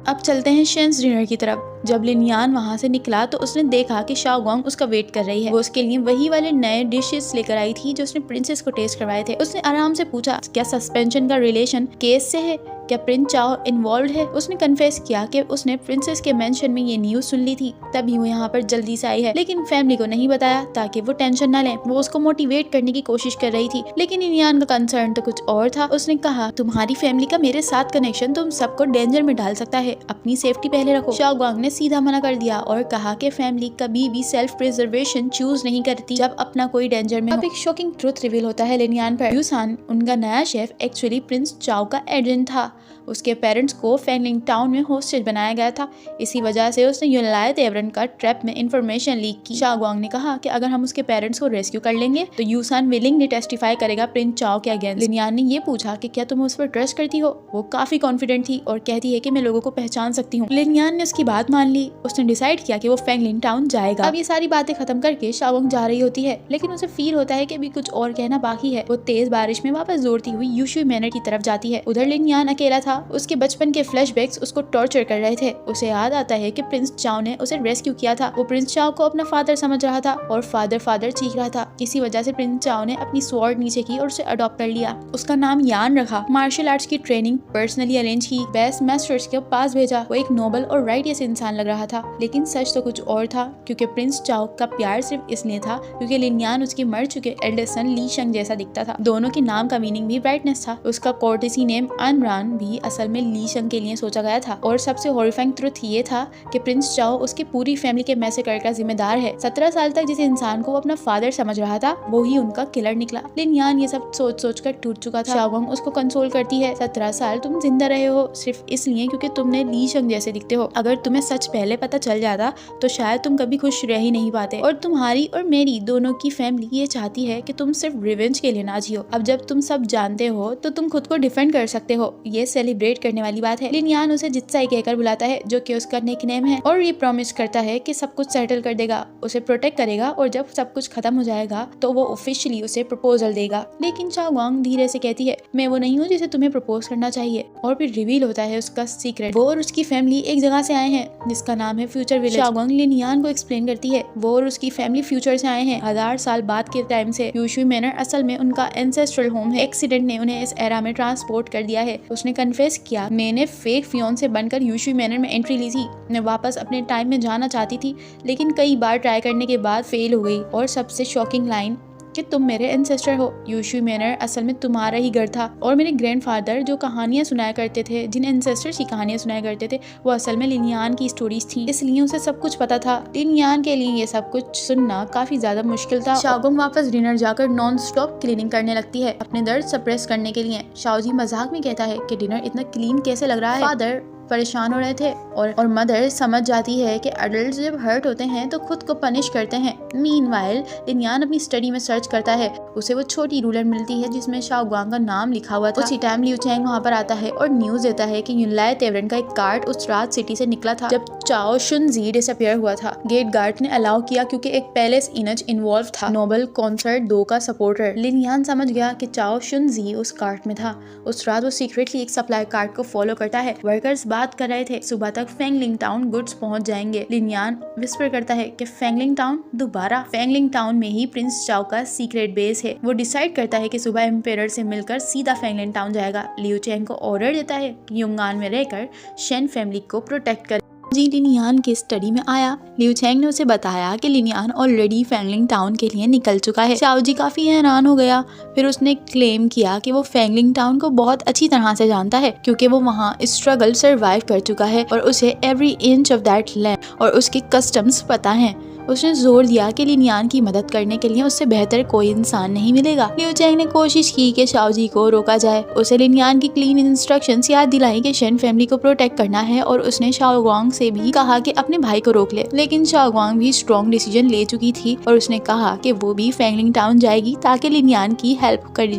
अब चलते हैं शेन्स डिनर की तरफ। जब लिनियान वहाँ से निकला तो उसने देखा कि शाओगुआंग उसका वेट कर रही है। वो उसके लिए वही वाले नए डिशेस लेकर आई थी जो उसने प्रिंसेस को टेस्ट करवाए थे। उसने आराम से पूछा, क्या सस्पेंशन का रिलेशन केस से है? क्या प्रिंस चाओ इन्वॉल्व है? उसने कन्फेस किया कि उसने प्रिंसेस के मेंशन में ये न्यूज सुन ली थी, तभी वो यहाँ पर जल्दी से आई है, लेकिन फैमिली को नहीं बताया ताकि वो टेंशन न लें। वो उसको मोटिवेट करने की कोशिश कर रही थी, लेकिन लिनियान का कंसर्न तो कुछ और था। उसने कहा, तुम्हारी फैमिली का मेरे साथ कनेक्शन तुम सबको डेंजर में डाल सकता है, अपनी सेफ्टी पहले रखो। शाओगुआंग ने सीधा मना कर दिया और कहा कि फैमिली कभी भी सेल्फ प्रिजर्वेशन चूज नहीं करती जब अपना कोई डेंजर में हो। अब एक शॉकिंग ट्रुथ रिवील होता है लिनियान पर। यूसान, उनका नया शेफ, एक्चुअली प्रिंस चाओ का एजेंट था। उसके पेरेंट्स को फैंगलिंग टाउन में होस्टेज बनाया गया था। इसी वजह से उसने यूनलाय तेवरन का ट्रैप में इंफॉर्मेशन लीक की। शाओगुआंग ने कहा कि अगर हम उसके पेरेंट्स को रेस्क्यू कर लेंगे तो यूसान विलिंगली टेस्टिफाई करेगा प्रिंस चाओ के अगेंस्ट। लिनियान ने ये पूछा कि क्या तुम उस पर ट्रस्ट करती हो? वो काफी कॉन्फिडेंट थी और कहती है कि मैं लोगों को पहचान सकती हूँ। लिनियान ने उसकी बात मान ली। उसने डिसाइड किया कि वो फैंगलिंग टाउन जाएगा। अब ये सारी बातें खत्म करके शाओगुआंग जा रही होती है, लेकिन उसे फील होता है कि अभी कुछ और कहना बाकी है। वो तेज बारिश में वापस दौड़ती हुई यूशुई मैनर की तरफ जाती है। उधर लिनियान अकेला था। उसके बचपन के फ्लैशबैक्स उसको टॉर्चर कर रहे थे। उसे याद आता है कि प्रिंस चाओ ने उसे रेस्क्यू किया था। वो प्रिंस चाओ को अपना फादर समझ रहा था और फादर फादर चीख रहा था। इसी वजह से प्रिंस चाओ ने अपनी स्वॉर्ड नीचे की और उसे अडॉप्ट कर लिया। उसका नाम यान रखा। मार्शल आर्ट्स की ट्रेनिंग पर्सनली अरेंज की। बेस्ट मास्टर्स के पास भेजा। वो एक नोबल और राइटियस इंसान इंसान लग रहा था, लेकिन सच तो कुछ और था, क्योंकि प्रिंस चाओ का प्यार सिर्फ इसलिए था क्योंकि लिनयान उसके मर चुके एल्डेस्ट सन ली शेंग जैसा दिखता था। दोनों के नाम का मीनिंग भी ब्राइटनेस था। उसका कोर्टेसी नेम अनरान भी असल में ली शेंग के लिए सोचा गया था। और सबसे हॉरिफाइंग ट्रुथ ये था कि प्रिंस चाओ उसकी पूरी फैमिली के मैसेकर का जिम्मेदार है। 17 साल तक जिस इंसान को वो अपना फादर समझ रहा था वो ही उनका किलर निकला। लिनयान ये सब सोच सोच कर टूट चुका था। शाओगोंग उसको कंसोल करती है, 17 साल तुम जिंदा रहे हो सिर्फ इसलिए क्योंकि तुमने ली शेंग जैसे दिखते हो। अगर तुम्हें सच पहले पता चल जाता तो शायद तुम कभी खुश रह ही नहीं पाते। और तुम्हारी और मेरी दोनों की फैमिली ये चाहती है कि तुम सिर्फ रिवेंज के लिए ना जियो। अब जब तुम सब जानते हो तो तुम खुद को डिफेंड कर सकते हो। ये सेलिब्रेट करने वाली बात है। लिनयान उसे जित्साई कहकर बुलाता है, जो कि उसका निकनेम है, और ये प्रॉमिस करता है कि सब कुछ सेटल कर देगा, उसे प्रोटेक्ट करेगा, और जब सब कुछ खत्म हो जाएगा तो वो ऑफिशियली उसे प्रपोजल देगा। लेकिन शाओगोंग धीरे से कहती है, मैं वो नहीं हूँ जिसे तुम्हें प्रपोज करना चाहिए। और फिर रिवील होता है उसका सीक्रेट। वो और उसकी फैमिली एक जगह से आए हैं जिसका नाम है फ्यूचर विलेज। शाओगोंग लिनयान को एक्सप्लेन करती है वो और उसकी फैमिली फ्यूचर से आए हैं, 1000 साल बाद के टाइम से। यूशुई मैनर असल में उनका एंसेस्ट्रल होम है। एक्सीडेंट ने उन्हें इस एरा में ट्रांसपोर्ट कर दिया है। उसने कन्फेस किया, मैंने फेक फियोंसे बनकर यूशुई मैनर में एंट्री ली थी। मैं वापस अपने टाइम में जाना चाहती थी, लेकिन कई बार ट्राई करने के बाद फेल हो गई। और सबसे शॉकिंग लाइन कि तुम मेरे एंसेस्टर हो। यूशुई मैनर असल में तुम्हारा ही घर था। और मेरे ग्रैंडफादर जो कहानियां सुनाया करते थे, जिन एंसेस्टर्स की कहानियां सुनाया करते थे, वो असल में लिनयान की स्टोरीज थी। इसलिए उसे सब कुछ पता था। लिनयान के लिए ये सब कुछ सुनना काफी ज्यादा मुश्किल था। शाओगोंग वापस डिनर जाकर नॉन स्टॉप क्लीनिंग करने लगती है अपने दर्द सप्रेस करने के लिए। शाओजी मजाक में कहता है कि डिनर इतना क्लीन कैसे लग रहा है। फादर परेशान हो रहे थे और मदर समझ जाती है कि अडल्ट जब हर्ट होते हैं तो खुद को पनिश करते हैं। मीनवाइल लिनयान अपनी स्टडी में सर्च करता है। उसे वो छोटी रूलर मिलती है जिसमें शाओगोंग का नाम लिखा हुआ था। उसी टाइम लिू चैंग वहाँ पर आता है और न्यूज देता है कि यूनलाई तेवरन का एक कार्ट उस रात सिटी से निकला था जब चाओ शुनजी डिसअपियर हुआ था। गेट गार्ड ने अलाउ किया क्योंकि एक पैलेस इनज इन्वॉल्व था, नोबल कॉन्सर्ट 2 का सपोर्टर। लिनयान समझ गया कि चाओ शुनजी उस कार्ट में था। उस रात वो सीक्रेटली एक सप्लाई कार्ट को फॉलो करता है। वर्कर्स बात कर रहे थे, सुबह तक फेंगलिंग टाउन गुड्स पहुंच जाएंगे। लिनयान विस्पर करता है कि फेंगलिंग टाउन दोबारा। फेंगलिंग टाउन में ही प्रिंस चाओ का सीक्रेट बेस है। वो डिसाइड करता है कि सुबह एम्पेरर से मिलकर सीधा फेंगलिंग टाउन जाएगा। लियू चैंग को ऑर्डर देता है कि युंगान में रहकर शेन फैमिली को प्रोटेक्ट करे। जी लिनयान के स्टडी में आया। लियू चैंग ने उसे बताया कि लिनयान ऑलरेडी फेंगलिंग टाउन के लिए निकल चुका है। शाओ जी काफी हैरान हो गया। फिर उसने क्लेम किया कि वो फेंगलिंग टाउन को बहुत अच्छी तरह से जानता है क्योंकि वो वहाँ स्ट्रगल सर्वाइव कर चुका है और उसे every inch of that land और उसके कस्टम्स पता है। उसने जोर दिया कि लिनयान की मदद करने के लिए उससे बेहतर कोई इंसान नहीं मिलेगा। लियू चैंग ने कोशिश की कि शाओजी को रोका जाए। उसे लिनयान की क्लीन इंस्ट्रक्शंस याद दिलाई कि शेन फैमिली को प्रोटेक्ट करना है और उसने शाओगोंग से भी कहा कि अपने भाई को रोक ले। लेकिन शाओगोंग भी स्ट्रॉन्ग डिसीजन ले चुकी थी और उसने कहा कि वो भी फेंगलिंग टाउन जाएगी ताकि लिनयान की हेल्प की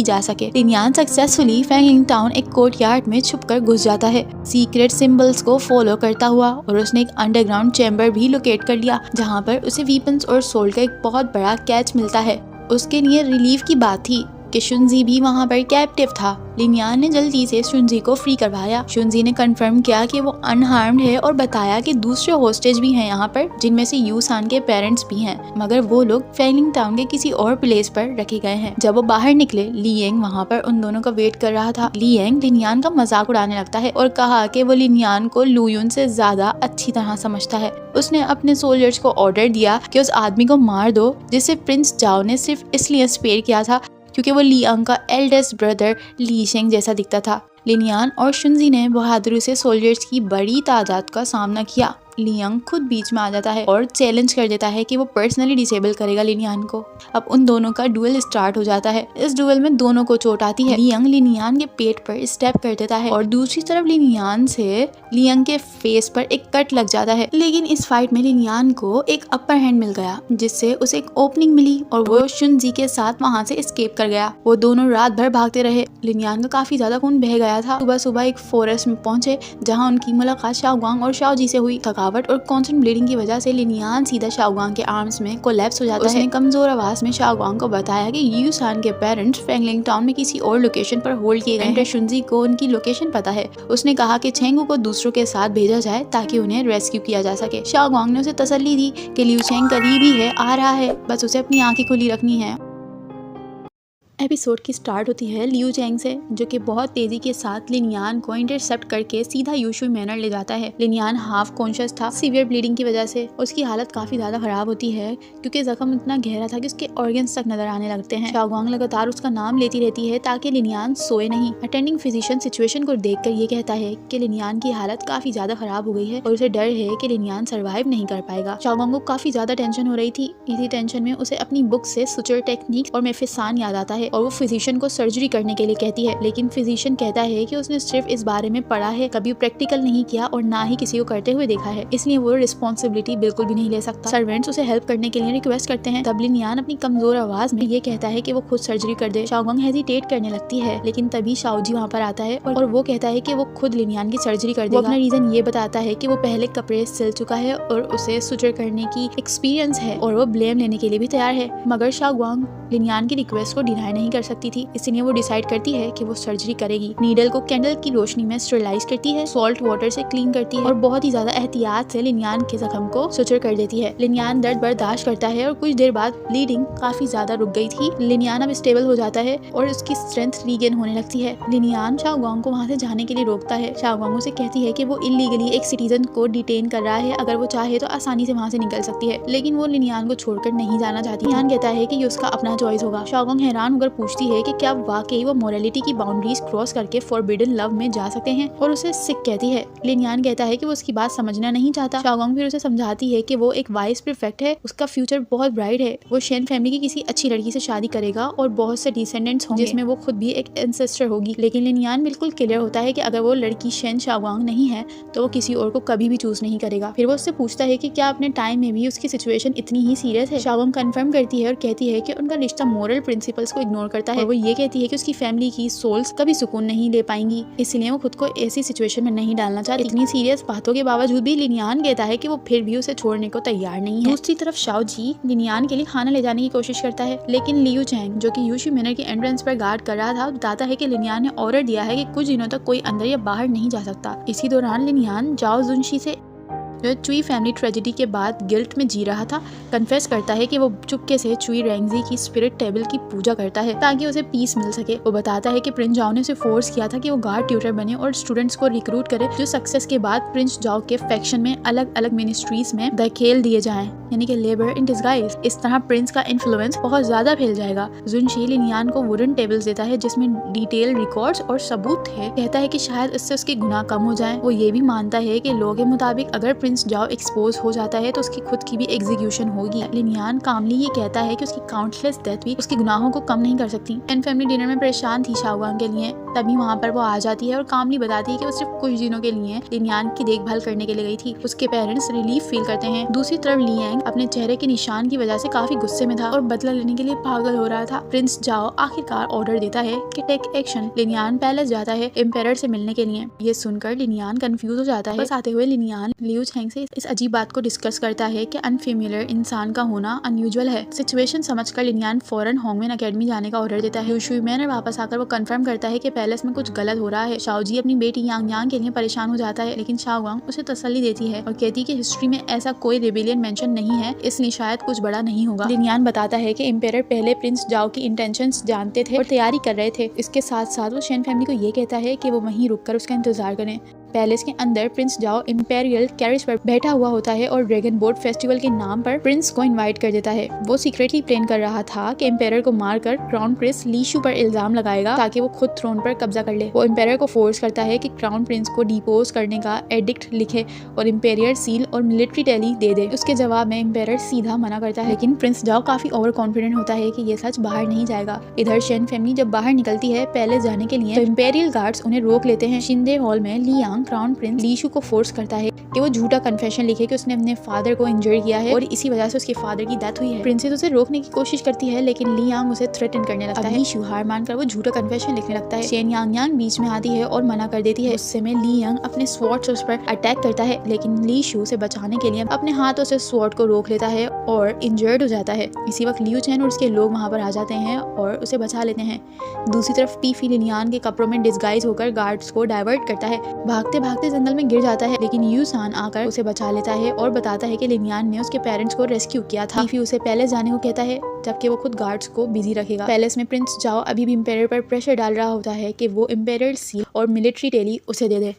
जा सके। लिनयान सक्सेसफुली फेंगलिंग टाउन एक कोर्टयार्ड में छुपकर घुस जाता है, सीक्रेट सिंबल्स को फॉलो करता हुआ, और उसने एक अंडरग्राउंड चैम्बर भी लोकेट कर लिया जहां पर उसे वीपन्स और सोल्ट का एक बहुत बड़ा कैच मिलता है। उसके लिए रिलीफ की बात थी कि शुनजी भी वहां पर कैप्टिव था। लिनयान ने जल्दी से शुनजी को फ्री करवाया। शुनजी ने कंफर्म किया कि वो अनहार्म्ड है और बताया कि दूसरे होस्टेज भी हैं यहाँ पर, जिनमें से यूसान के पेरेंट्स भी हैं, मगर वो लोग फेंगलिंग टाउन के किसी और प्लेस पर रखे गए हैं। जब वो बाहर निकले, लियांग वहाँ पर उन दोनों का वेट कर रहा था। लियांग लिनयान का मजाक उड़ाने लगता है और कहा कि वो लिनयान को लुयुन से ज्यादा अच्छी तरह समझता है। उसने अपने सोल्जर्स को ऑर्डर दिया कि उस आदमी को मार दो जिसे प्रिंस चाओ ने सिर्फ इसलिए स्पेयर किया था क्योंकि वो लियांग का एल्डेस्ट ब्रदर ली शेंग जैसा दिखता था। लिनयान और शुनजी ने बहादुरी से सोल्जर्स की बड़ी तादाद का सामना किया। लियांग खुद बीच में आ जाता है और चैलेंज कर देता है कि वो पर्सनली डिसेबल करेगा लिनयान को। अब उन दोनों का डुएल स्टार्ट हो जाता है। इस डुएल में दोनों को चोट आती है। लियांग लिनयान के पेट पर स्टेप कर देता है और दूसरी तरफ लिनयान से लियांग के फेस पर एक कट लग जाता है। लेकिन इस फाइट में लिनयान को एक अपर हैंड मिल गया जिससे उसे एक ओपनिंग मिली और वो शुनजी के साथ वहाँ से एस्केप कर गया। वो दोनों रात भर भागते रहे। लिनयान का काफी ज्यादा खून बह गया था। सुबह सुबह एक फॉरेस्ट में पहुंचे जहाँ उनकी मुलाकात शाओगोंग और शाओजी से हुई। थकावट और कॉन्स्टेंट ब्लीडिंग की वजह से लिनयान सीधा शाओगोंग के आर्म्स में कोलैप्स हो जाता है। उसने कमजोर आवाज में शाओगोंग को बताया कि यूसान के पेरेंट्स फेंगलिंग टाउन में किसी और लोकेशन पर होल्ड किए गए हैं। शुनजी को उनकी लोकेशन पता है। उसने कहा कि छेंगू को दूसरों के साथ भेजा जाए ताकि उन्हें रेस्क्यू किया जा सके। शाओगोंग ने उसे तसल्ली दी कि लियू चेंग करीब ही है, आ रहा है, बस उसे अपनी आंखें खुली रखनी है। एपिसोड की स्टार्ट होती है लियू चैंग से, जो कि बहुत तेजी के साथ लिनियान को इंटरसेप्ट करके सीधा यूशुई मैनर ले जाता है। लिनियान हाफ कॉन्शियस था सीवियर ब्लीडिंग की वजह से। उसकी हालत काफी ज्यादा खराब होती है क्योंकि जख्म इतना गहरा था कि उसके ऑर्गन्स तक नजर आने लगते हैं। शाओगुआंग लगातार उसका नाम लेती रहती है ताकि लिनियान सोए नहीं। अटेंडिंग फिजिशियन सिचुएशन को देखकर ये कहता है कि लिनियान की हालत काफी ज्यादा खराब हो गई है और उसे डर है कि लिनियान सर्वाइव नहीं कर पाएगा। शाओगुआंग को काफी ज्यादा टेंशन हो रही थी। इसी टेंशन में उसे अपनी बुक से सुचर टेक्निक और मेफिसान याद आता है और वो फिजिशियन को सर्जरी करने के लिए कहती है, लेकिन फिजिशियन कहता है कि उसने सिर्फ इस बारे में पढ़ा है, कभी प्रैक्टिकल नहीं किया और ना ही किसी को करते हुए देखा है, इसलिए वो रिस्पॉन्सिबिलिटी बिल्कुल भी नहीं ले सकता। सर्वेंट्स उसे हेल्प करने के लिए रिक्वेस्ट करते हैं। तब लिनियान अपनी कमजोर आवाज में ये कहता है कि वो खुद सर्जरी कर दे। शाओगुआंग हेजिटेट करने लगती है, लेकिन तभी शाओजी वहाँ पर आता है और वो कहता है कि वो खुद लिनियान की सर्जरी कर देगा। वो अपना रीजन ये बताता है कि वो पहले कपड़े सिल चुका है और उसे सुचर करने की एक्सपीरियंस है और वो ब्लेम लेने के लिए भी तैयार है। मगर शाओगुआंग लिनियान की रिक्वेस्ट को डिनाई नहीं कर सकती थी, इसलिए वो डिसाइड करती है कि वो सर्जरी करेगी। नीडल को कैंडल की रोशनी में स्टरलाइज करती है, सॉल्ट वाटर से क्लीन करती है और बहुत ही ज्यादा एहतियात से लिनियान के जख्म को सुचर कर देती है। लिनियान दर्द बर्दाश्त करता है और कुछ देर बाद ब्लीडिंग काफी ज्यादा रुक गई थी। लिनियान अब स्टेबल हो जाता है और उसकी स्ट्रेंथ रीगेन होने लगती है। लिनियान शाओगुआंग को वहाँ से जाने के लिए रोकता है। शाओगुआंग उसे कहती है कि वो इलीगली एक सिटीजन को डिटेन कर रहा है, अगर वो चाहे तो आसानी से वहाँ से निकल सकती है, लेकिन वो लिनियान को छोड़कर नहीं जाना चाहती। लिनियान कहता है कि ये उसका अपना चॉइस होगा। शाओगुआंग हैरान होकर पूछती है कि क्या वाकई वो मोरालिटी की बाउंड्रीज क्रॉस करके फॉरबिडन लव में जा सकते हैं, और उसे सिक कहती है। लिनियान कहता है कि वो उसकी बात समझना नहीं चाहता। शाओगुआंग फिर उसे समझाती है कि वो एक वाइस प्रीफेक्ट है, उसका फ्यूचर बहुत ब्राइट है, वो शेन फैमिली की किसी अच्छी लड़की से शादी करेगा और बहुत से डिसेंडेंट्स होंगे, जिसमें वो खुद भी एक एंसेस्टर होगी। लेकिन लिनियान बिल्कुल क्लियर होता है कि अगर वो लड़की शेन शाओगुआंग नहीं है तो वो किसी और को कभी भी चूज नहीं करेगा। फिर वो उससे पूछता है कि क्या अपने टाइम में भी उसकी सिचुएशन इतनी ही सीरियस है। शाओगुआंग कंफर्म करती है और कहती है कि उनका रिश्ता मोरल प्रिंसिपल्स को इग्नोर करता है और वो ये कहती है कि उसकी फैमिली की सोल्स कभी सुकून नहीं ले पाएंगी, इसलिए वो खुद को ऐसी सिचुएशन में नहीं डालना चाहती। इतनी सीरियस बातों के बावजूद भी लिनियान कहता है कि वो फिर भी उसे छोड़ने को तैयार नहीं है। दूसरी तरफ शाओजी लिनियान के लिए खाना ले जाने की कोशिश करता है, लेकिन लियू चैंग, जो कि यूशुई मैनर के एंट्रेंस पर गार्ड कर रहा था, बताता है कि लिनियान ने ऑर्डर दिया है कि कुछ दिनों तक कोई अंदर या बाहर नहीं जा सकता। इसी दौरान लिनियान जाओ जुनशी से, जो चुई फैमिली ट्रेजेडी के बाद गिल्ट में जी रहा था, कन्फेस करता है कि वो चुपके से चुई रेंगजी की स्पिरिट टेबल की पूजा करता है ताकि उसे पीस मिल सके। वो बताता है कि प्रिंस जाओ ने उसे फोर्स किया था कि वो गार्ड ट्यूटर बने और स्टूडेंट्स को रिक्रूट करे, जो सक्सेस के बाद प्रिंस जाओ के फैक्शन में अलग अलग मिनिस्ट्रीज में धकेल दिए जाएं, यानी कि लेबर इन डिस्गाइज। इस तरह प्रिंस का इन्फ्लुएंस बहुत ज्यादा फैल जाएगा। जुनशी लिनियान को वुडन टेबल्स देता है जिसमें डिटेल रिकॉर्ड्स और सबूत थे। कहता है कि शायद इससे उसके गुनाह कम हो जाएं। वो ये भी मानता है कि लॉ के मुताबिक अगर प्रिंस जाओ एक्सपोज हो जाता है तो उसकी खुद की भी एग्जीक्यूशन होगी। लिनियान कामली ये कहता है कि उसकी काउंटलेस डेथ भी उसके गुनाहों को कम नहीं कर सकती। एंड फैमिली डिनर में परेशान थी शाओगुआंग के लिए, तभी वहाँ पर वो आ जाती है और कामली बताती है कि वो सिर्फ कुछ दिनों के लिए लिनियान की देखभाल करने के लिए गई थी। उसके पेरेंट्स रिलीफ फील करते हैं। दूसरी तरफ लियांग अपने चेहरे के निशान की वजह से काफी गुस्से में था और बदला लेने के लिए पागल हो रहा था। प्रिंस जाओ आखिरकार ऑर्डर देता है कि टेक एक्शन। लिनियान पैलेस जाता है एम्पायर से मिलने के लिए। ये सुनकर लिनियान कंफ्यूज हो जाता है। बस आते हुए लिनियान लियू चैंग से इस अजीब बात को डिस्कस करता है कि अनफेमिलियर इंसान का होना अनयूजुअल है। सिचुएशन समझकर लिनियान फौरन होंगमेन अकेडमी जाने का ऑर्डर देता है। यूशुई मैनर वापस आकर वो कंफर्म करता है कि पैलेस में कुछ गलत हो रहा है। शाओजी अपनी बेटी यांग यांग के लिए परेशान हो जाता है, लेकिन शाओगुआंग उसे तसल्ली देती है और कहती है कि हिस्ट्री में ऐसा कोई रिबेलियन मेंशन नहीं है, इसलिए शायद कुछ बड़ा नहीं होगा। लिनियान बताता है कि एम्पायर पहले प्रिंस जाओ की इंटेंशंस जानते थे और तैयारी कर रहे थे। इसके साथ साथ वो शेन फैमिली को ये कहता है कि वो वहीं रुककर उसका इंतजार करें। पैलेस के अंदर प्रिंस जाओ इंपेरियल कैरेज पर बैठा हुआ होता है और ड्रैगन बोट फेस्टिवल के नाम पर प्रिंस को इनवाइट कर देता है। वो सीक्रेटली प्लान कर रहा था कि एम्पायर को मारकर क्राउन प्रिंस लीशु पर इल्जाम लगाएगा ताकि वो खुद थ्रोन पर कब्जा कर ले। वो एम्पायर को फोर्स करता है कि क्राउन प्रिंस को डिपोज करने का एडिक्ट लिखे और इंपेरियर सील और मिलिट्री टैली दे दे। उसके जवाब में एम्पायर सीधा मना करता है, लेकिन प्रिंस जाओ काफी ओवर कॉन्फिडेंट होता है कि ये सच बाहर नहीं जाएगा। इधर शेन फैमिली जब बाहर निकलती है पैलेस जाने के लिए तो इंपेरियल गार्ड्स उन्हें रोक लेते हैं। शिंदे हॉल में लियांग क्राउन प्रिंस लीशु को फोर्स करता है कि वो झूठा कन्फेशन लिखे कि उसने अपने फादर को इंजर किया है और इसी वजह से उसके फादर की डेथ हुई है। प्रिंसेस उसे रोकने की कोशिश करती है, लेकिन लियांग उसे थ्रेटन करने लगता है। लीशु हार मानकर वो झूठा कन्फेशन लिखने लगता है। शेन यांग यांग बीच में आती है और मना कर देती है। उससे में लियांग अपने स्वॉर्ड से उस पर अटैक करता है, लेकिन लीशु से बचाने के लिए अपने हाथों से स्वॉर्ड को रोक लेता है और इंजर्ड हो जाता है। इसी वक्त लियू चैन और उसके लोग वहाँ पर आ जाते हैं और उसे बचा लेते हैं। दूसरी तरफ पीफी लिनियान के कपड़ों में डिस्गाइज होकर गार्ड्स को डाइवर्ट करता है। भागते भागते भागते जंगल में गिर जाता है, लेकिन यूसान आकर उसे बचा लेता है और बताता है कि लिनियान ने उसके पेरेंट्स को रेस्क्यू किया था। फीफी उसे पैलेस जाने को कहता है, जबकि वो खुद गार्ड्स को बिजी रखेगा। पैलेस में प्रिंस जाओ अभी भी इम्पेरर पर प्रेशर डाल रहा होता है कि वो इम्पेरर सील और मिलिट्री टेली उसे दे दे।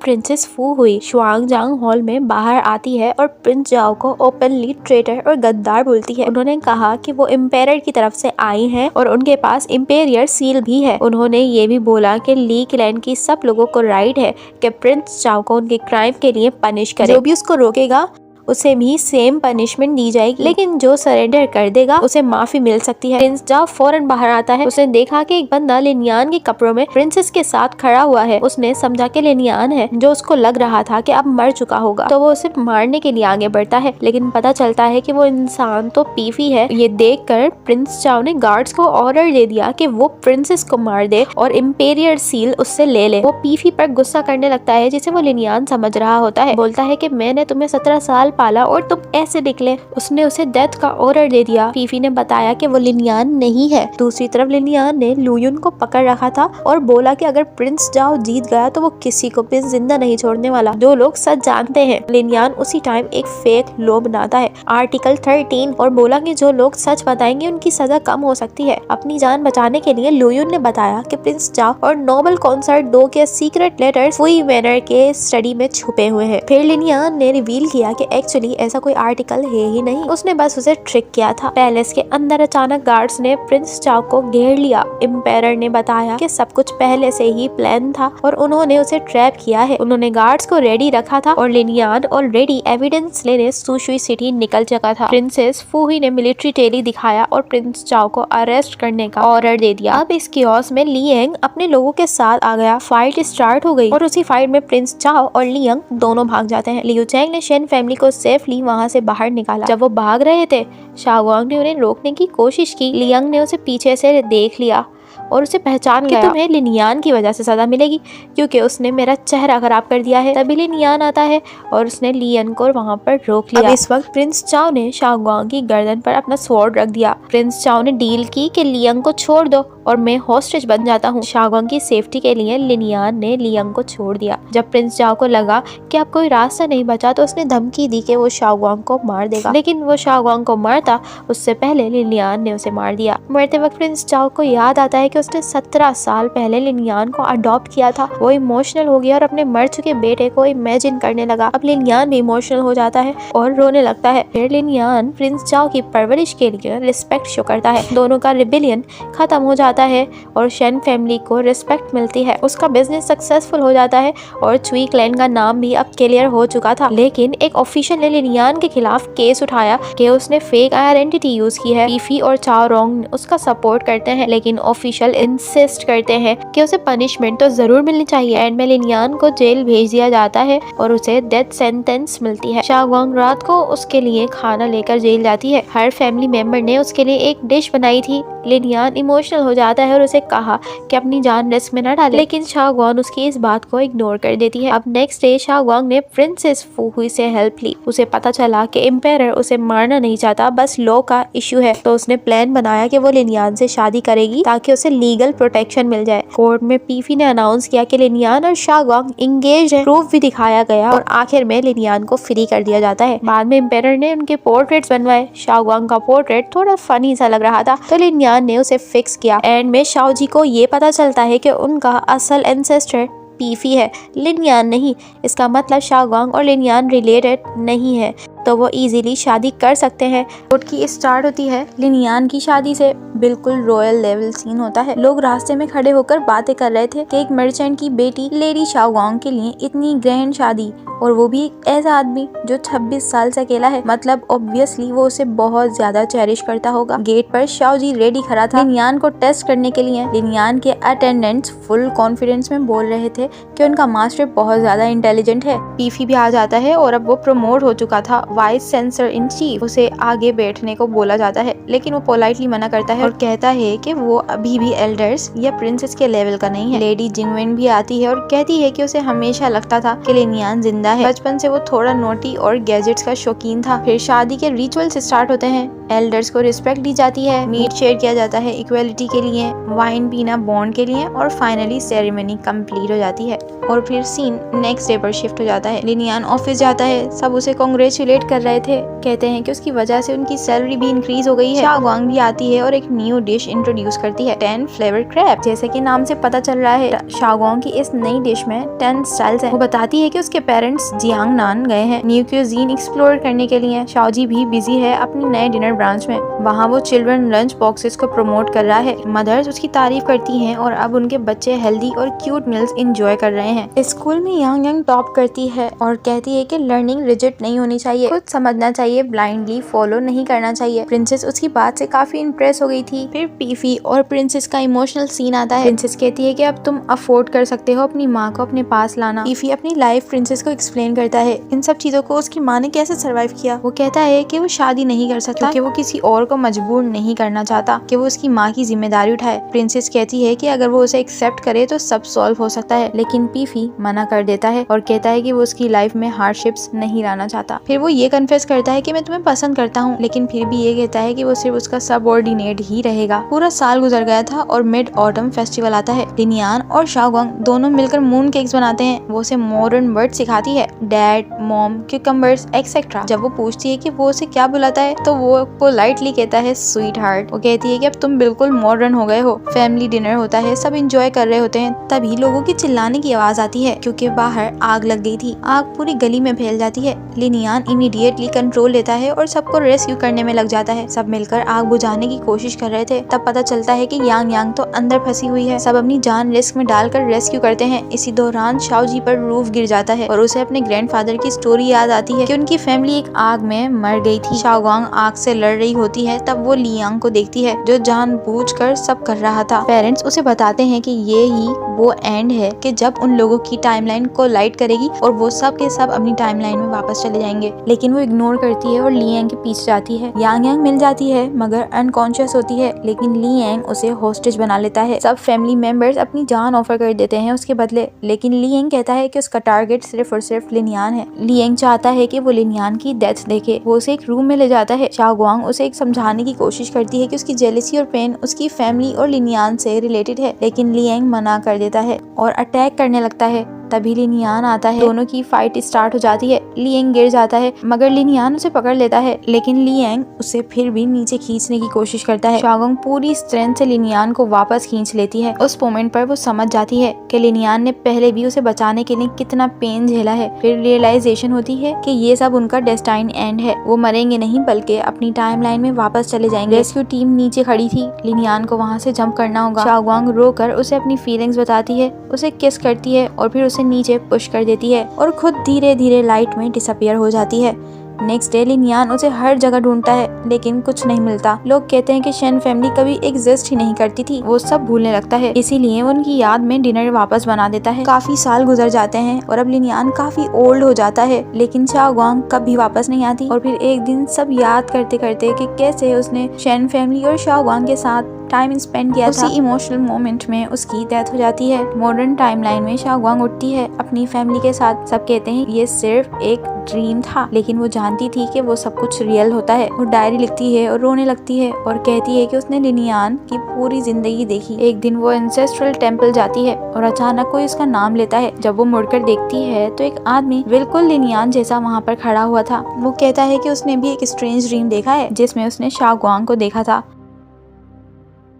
प्रिंसेस फू हुई शुआंगजांग हॉल में बाहर आती है और प्रिंस जाओ को ओपनली ट्रेटर और गद्दार बोलती है। उन्होंने कहा कि वो इम्पेरर की तरफ से आई हैं और उनके पास इम्पेरियर सील भी है। उन्होंने ये भी बोला कि ली क्लैन की सब लोगों को राइट है कि प्रिंस जाओ को उनके क्राइम के लिए पनिश करे। जो भी उसको रोकेगा उसे भी सेम पनिशमेंट दी जाएगी, लेकिन जो सरेंडर कर देगा उसे माफी मिल सकती है। प्रिंस जाओ फौरन बाहर आता है। उसने देखा कि एक बंदा लिनियान के कपड़ों में प्रिंसेस के साथ खड़ा हुआ है। उसने समझा कि लिनियान है, जो उसको लग रहा था कि अब मर चुका होगा, तो वो उसे मारने के लिए आगे बढ़ता है, लेकिन पता चलता है कि वो इंसान तो पीफी है। ये देखकर प्रिंस जाओ ने गार्ड्स को ऑर्डर दे दिया कि वो प्रिंसेस को मार दे और इम्पेरियर सील उससे ले ले। वो पीफी पर गुस्सा करने लगता है, जिसे वो लिनियान समझ रहा होता है। बोलता है कि मैंने तुम्हें 17 साल पाला और तुम ऐसे निकले। उसने उसे डेथ का ऑर्डर दे दिया। फीफी ने बताया कि वो लिनियान नहीं है। दूसरी तरफ लिनियान ने लुयुन को पकड़ रखा था और बोला कि अगर प्रिंस जाओ जीत गया तो वो किसी को भी जिंदा नहीं छोड़ने वाला। जो लोग सच जानते हैं। लिनियान उसी टाइम एक फेक लॉ बनाता है, आर्टिकल 13, और बोला कि जो लोग सच बताएंगे उनकी सजा कम हो सकती है। अपनी जान बचाने के लिए लुयुन ने बताया कि प्रिंस जाओ और नोबल कॉन्सर्ट 2 के सीक्रेट लेटर्स फुई मैनर के स्टडी में छुपे हुए हैं। फिर लिनियान ने रिवील किया कि एक्चुअली ऐसा कोई आर्टिकल है ही नहीं, उसने बस उसे ट्रिक किया था। पैलेस के अंदर अचानक गार्ड्स ने प्रिंस चाओ को घेर लिया। इम्पेरर ने बताया कि सब कुछ पहले से ही प्लान था और उन्होंने उसे ट्रैप किया है। उन्होंने गार्ड्स को रेडी रखा था और लिनियान ऑलरेडी एविडेंस लेने सुशुई सिटी निकल चुका था। प्रिंसेस फूही ने मिलिट्री टेली दिखाया और प्रिंस चाओ को अरेस्ट करने का ऑर्डर दे दिया। अब इस कियोस में लियांग अपने लोगों के साथ आ गया। फाइट स्टार्ट हो गई और उसी फाइट में प्रिंस चाओ और लियांग दोनों भाग जाते हैं। लियू चैंग ने शेन फैमिली को सेफली वहां से बाहर निकाला। जब वो भाग रहे थे, शाओगुआंग ने उन्हें रोकने की कोशिश की। लियांग ने उसे पीछे से देख लिया और उसे पहचान गया कि तुम्हें लिनियान की वजह से सजा मिलेगी, क्योंकि उसने मेरा चेहरा खराब कर दिया है। तभी लिनियान आता है और उसने लियन को वहां पर रोक लिया। अब इस वक्त प्रिंस चाओ ने शाओगुआंग की गर्दन पर अपना स्वॉर्ड रख दिया। प्रिंस चाओ ने डील की कि लियंग को छोड़ दो और मैं हॉस्टेज बन जाता हूँ। शाओगुआंग की सेफ्टी के लिए लिनियान ने लियंग को छोड़ दिया। जब प्रिंस चाओ को लगा कि अब कोई रास्ता नहीं बचा तो उसने धमकी दी कि वो शाओगुआंग को मार देगा, लेकिन वो शाओगुआंग को मारता उससे पहले लिनियान ने उसे मार दिया। मरते वक्त प्रिंस चाओ को याद आता है कि उसने 17 साल पहले लिनियान को अडॉप्ट किया था। वो इमोशनल हो गया और अपने मर चुके बेटे को इमेजिन करने लगा। अब लिनियान भी इमोशनल हो जाता है और रोने लगता है। फिर लिनियान प्रिंस चाओ की परवरिश के लिए रिस्पेक्ट शो करता है। दोनों का रिबेलियन खत्म हो जाता है और शेन फैमिली को रिस्पेक्ट मिलती है। उसका बिजनेस सक्सेसफुल हो जाता है और चुई क्लैन का नाम भी अब क्लियर हो चुका था। लेकिन एक ऑफिशियल ने लिनियान के खिलाफ केस उठाया कि उसने फेक आइडेंटिटी यूज की है। पीफी और चाओ रोंग उसका सपोर्ट करते हैं, लेकिन ऑफिशियल इंसिस्ट करते हैं कि उसे पनिशमेंट तो जरूर मिलनी चाहिए। एंड में लिनियान को जेल भेज दिया जाता है और उसे डेथ सेंटेंस मिलती है। शाओगुआंग रात को उसके लिए खाना लेकर जेल जाती है। हर फैमिली मेंबर ने उसके लिए एक डिश बनाई थी। लिनियान इमोशनल हो जाता है और उसे कहा कि अपनी जान रिस्क में न डाले, लेकिन शाओगुआंग उसकी इस बात को इग्नोर कर देती है। अब नेक्स्ट डे शाओगुआंग ने प्रिंसेस फूहुई से हेल्प ली। उसे पता चला कि इम्पेरर उसे मारना नहीं चाहता, बस लॉ का इशू है। तो उसने प्लान बनाया कि वो लिनियान से शादी करेगी ताकि उसे लीगल प्रोटेक्शन मिल जाए। कोर्ट में पीफी ने अनाउंस किया कि लिनियान और शाओगुआंग इंगेज है। प्रूफ भी दिखाया गया और आखिर में लिनियान को फ्री कर दिया जाता है। बाद में इम्पेरर ने उनके पोर्ट्रेट्स बनवाए। शाओगुआंग का पोर्ट्रेट थोड़ा फनी सा लग रहा था, तो लिनियान ने उसे फिक्स किया। एंड में शाओ जी को ये पता चलता है कि उनका असल एंसेस्टर पीफी है, लिनियान नहीं। इसका मतलब शाओगुआंग और लिनियान रिलेटेड नहीं है, तो वो इजीली शादी कर सकते हैं। कोर्ट की स्टार्ट होती है लिनियान की शादी से। बिल्कुल रॉयल लेवल सीन होता है। लोग रास्ते में खड़े होकर बातें कर रहे थे कि एक मर्चेंट की बेटी लेडी शाओगुआंग के लिए इतनी ग्रैंड शादी, और वो भी ऐसा आदमी जो 26 साल से अकेला है। मतलब ऑब्वियसली वो उसे बहुत ज्यादा चेरिश करता होगा। गेट पर शाओ जी रेडी खड़ा था लिनियान को टेस्ट करने के लिए। लिनियान के अटेंडेंट्स फुल कॉन्फिडेंस में बोल रहे थे कि उनका मास्टर बहुत ज्यादा इंटेलिजेंट है। पीफी भी आ जाता है और अब वो प्रमोट हो चुका था वाइस सेंसर इन चीफ। उसे आगे बैठने को बोला जाता है, लेकिन वो पोलाइटली मना करता है और कहता है कि वो अभी भी एल्डर्स या प्रिंसेस के लेवल का नहीं है। लेडी जिंगवेन भी आती है और कहती है कि उसे हमेशा लगता था कि लिनियान जिंदा है। बचपन से वो थोड़ा नोटी और गैजेट्स का शौकीन था। फिर शादी के रिचुअल्स स्टार्ट होते हैं। एल्डर्स को रिस्पेक्ट दी जाती है, मीट शेयर किया जाता है इक्वलिटी के लिए, वाइन पीना बॉन्ड के लिए, और फाइनली सेरेमनी कंप्लीट हो जाती है। और फिर सीन नेक्स्ट डे पर शिफ्ट हो जाता है। लिनियान ऑफिस जाता है, सब उसे कांग्रेचुलेट कर रहे थे, कहते हैं कि उसकी वजह से उनकी सैलरी भी इंक्रीज हो गई है। शाओगवांग भी आती है और एक न्यू डिश इंट्रोड्यूस करती है, 10 फ्लेवर क्रैब। जैसे कि नाम से पता चल रहा है, शाओगवांग की इस नई डिश में 10 स्टाइल्स हैं। वो बताती है कि उसके पेरेंट्स जियांगनान गए हैं न्यू क्यूजीन एक्सप्लोर करने के लिए। शाओजी भी बिजी है अपनी नए डिनर ब्रांच में, वहाँ वो चिल्ड्रन लंच बॉक्सेस को प्रमोट कर रहा है। मदर्स उसकी तारीफ करती हैं और अब उनके बच्चे हेल्दी और क्यूट मील्स एंजॉय कर रहे हैं। स्कूल में यांग टॉप करती है और कहती है कि लर्निंग रिजिड नहीं होनी चाहिए, खुद समझना चाहिए, ब्लाइंडली फॉलो नहीं करना चाहिए। प्रिंसेस उसकी बात से काफी इंप्रेस हो गई थी। फिर पीफी और प्रिंसेस का इमोशनल सीन आता है। प्रिंसेस कहती है कि अब तुम अफोर्ड कर सकते हो अपनी माँ को अपने पास लाना। पीफी अपनी लाइफ प्रिंसेस को एक्सप्लेन करता है, इन सब चीजों को उसकी माँ ने कैसे सर्वाइव किया। वो कहता है कि वो शादी नहीं कर सकता, कि वो किसी और को मजबूर नहीं करना चाहता, कि वो उसकी माँ की जिम्मेदारी उठाए। प्रिंसेस कहती है कि अगर वो उसे एक्सेप्ट करे तो सब सॉल्व हो सकता है, लेकिन पीफी मना कर देता है और कहता है कि वो उसकी लाइफ में हार्डशिप्स नहीं लाना चाहता। फिर वो ये कन्फेस करता है कि मैं तुम्हें पसंद करता हूँ, लेकिन फिर भी ये कहता है कि वो सिर्फ उसका सबऑर्डिनेट ही रहेगा। पूरा साल गुजर गया था और मिड ऑटम फेस्टिवल आता है। लिनियान और शाओगवांग दोनों मिलकर मून केक्स बनाते हैं। वो उसे मॉडर्न वर्ड सिखाती है, डैड, मॉम, क्यूकम्बर्स एक्सेट्रा। जब वो पूछती है कि वो उसे क्या बुलाता है तो वो पोलाइटली कहता है स्वीट हार्ट। वो कहती है कि अब तुम बिल्कुल मॉडर्न हो गए हो। फैमिली डिनर होता है, सब एंजॉय कर रहे होते हैं, तभी लोगों की चिल्लाने की आवाज आती है क्योंकि बाहर आग लग गई थी। आग पूरी गली में फैल जाती है। लिनियान इमीडिएटली कंट्रोल लेता है और सबको रेस्क्यू करने में लग जाता है। सब मिलकर आग बुझाने की कोशिश कर रहे थे। तब पता चलता है कि यांग तो अंदर फंसी हुई है। सब अपनी जान रिस्क में डालकर रेस्क्यू करते हैं। इसी दौरान शाओजी पर रूफ गिर जाता है और उसे अपने ग्रैंडफादर की स्टोरी याद आती है कि उनकी फैमिली एक आग में मर गई थी। शाओगवांग आग से लड़ रही होती है, तब वो लियांग को देखती है जो जानबूझकर सब कर रहा था। पेरेंट्स उसे बताते हैं कि ये ही वो एंड है कि जब उन लोगों की टाइमलाइन को लाइट करेगी और वो सब के सब अपनी टाइमलाइन में वापस चले जाएंगे, लेकिन वो इग्नोर करती है और लियांग के पीछे जाती है। यांग मिल जाती है मगर अनकॉन्शियस होती है, लेकिन लियांग उसे हॉस्टेज बना लेता है। सब फैमिली मेंबर्स अपनी जान ऑफर कर देते हैं उसके बदले, लेकिन लियांग कहता है कि उसका टारगेट सिर्फ और सिर्फ लिनियान है। लियांग चाहता है कि वो लिनियान की डेथ देखे। वो उसे एक रूम में ले जाता है। शाओगवांग उसे एक समझाने की कोशिश करती है कि उसकी जेलसी और पेन उसकी फैमिली और लिनियान से रिलेटेड है, लेकिन लियांग मना कर देता है और अटैक करने लगता है। तभी लिनियान आता है, दोनों की फाइट स्टार्ट हो जाती है। लियांग गिर जाता है मगर लिनियान उसे पकड़ लेता है, लेकिन लियांग उसे फिर भी नीचे खींचने की कोशिश करता है। शाओगवांग पूरी स्ट्रेंथ से लिनियान को वापस खींच लेती है। उस मोमेंट पर वो समझ जाती है कि लिनियान ने पहले भी उसे बचाने के लिए कितना पेन झेला है। फिर रियलाइजेशन होती है कि ये सब उनका डेस्टाइन एंड है। वो मरेंगे नहीं बल्कि अपनी टाइमलाइन में वापस चले जाएंगे। रेस्क्यू टीम नीचे खड़ी थी, लिनियान को वहाँ से जंप करना होगा। शाओगवांग रोकर उसे अपनी फीलिंग्स बताती है, उसे किस करती है और फिर उसे नीचे पुश कर देती है और खुद धीरे धीरे लाइट में डिसअपियर हो जाती है। नेक्स्ट डे लिनियान उसे हर जगह ढूंढता है, लेकिन कुछ नहीं मिलता। लोग कहते हैं कि शेन फैमिली कभी एग्जिस्ट ही नहीं करती थी। वो सब भूलने लगता है, इसीलिए वो उनकी याद में डिनर वापस बना देता है। काफी साल गुजर जाते हैं और अब लिनियान काफी ओल्ड हो जाता है, लेकिन शाओगवांग कभी वापस नहीं आती। और फिर एक दिन सब याद करते करते कि कैसे उसने शेन फैमिली और शाओगवांग के साथ टाइम स्पेंड किया था। उसी इमोशनल मोमेंट में उसकी डेथ हो जाती है। मॉडर्न टाइमलाइन में शाओगवांग उठती है अपनी फैमिली के साथ। सब कहते हैं ये सिर्फ एक ड्रीम था, लेकिन वो जानती थी कि वो सब कुछ रियल होता है। वो डायरी लिखती है और रोने लगती है और कहती है कि उसने लिनियान की पूरी जिंदगी देखी। एक दिन वो एंसेस्ट्रल टेम्पल जाती है और अचानक कोई उसका नाम लेता है। जब वो मुड़कर देखती है तो एक आदमी बिल्कुल लिनियान जैसा वहाँ पर खड़ा हुआ था। वो कहता है कि उसने भी एक स्ट्रेंज ड्रीम देखा है जिसमें उसने शाओगवांग को देखा था।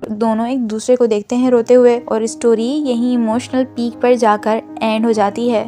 दोनों एक दूसरे को देखते हैं रोते हुए और स्टोरी यही इमोशनल पीक पर जाकर एंड हो जाती है।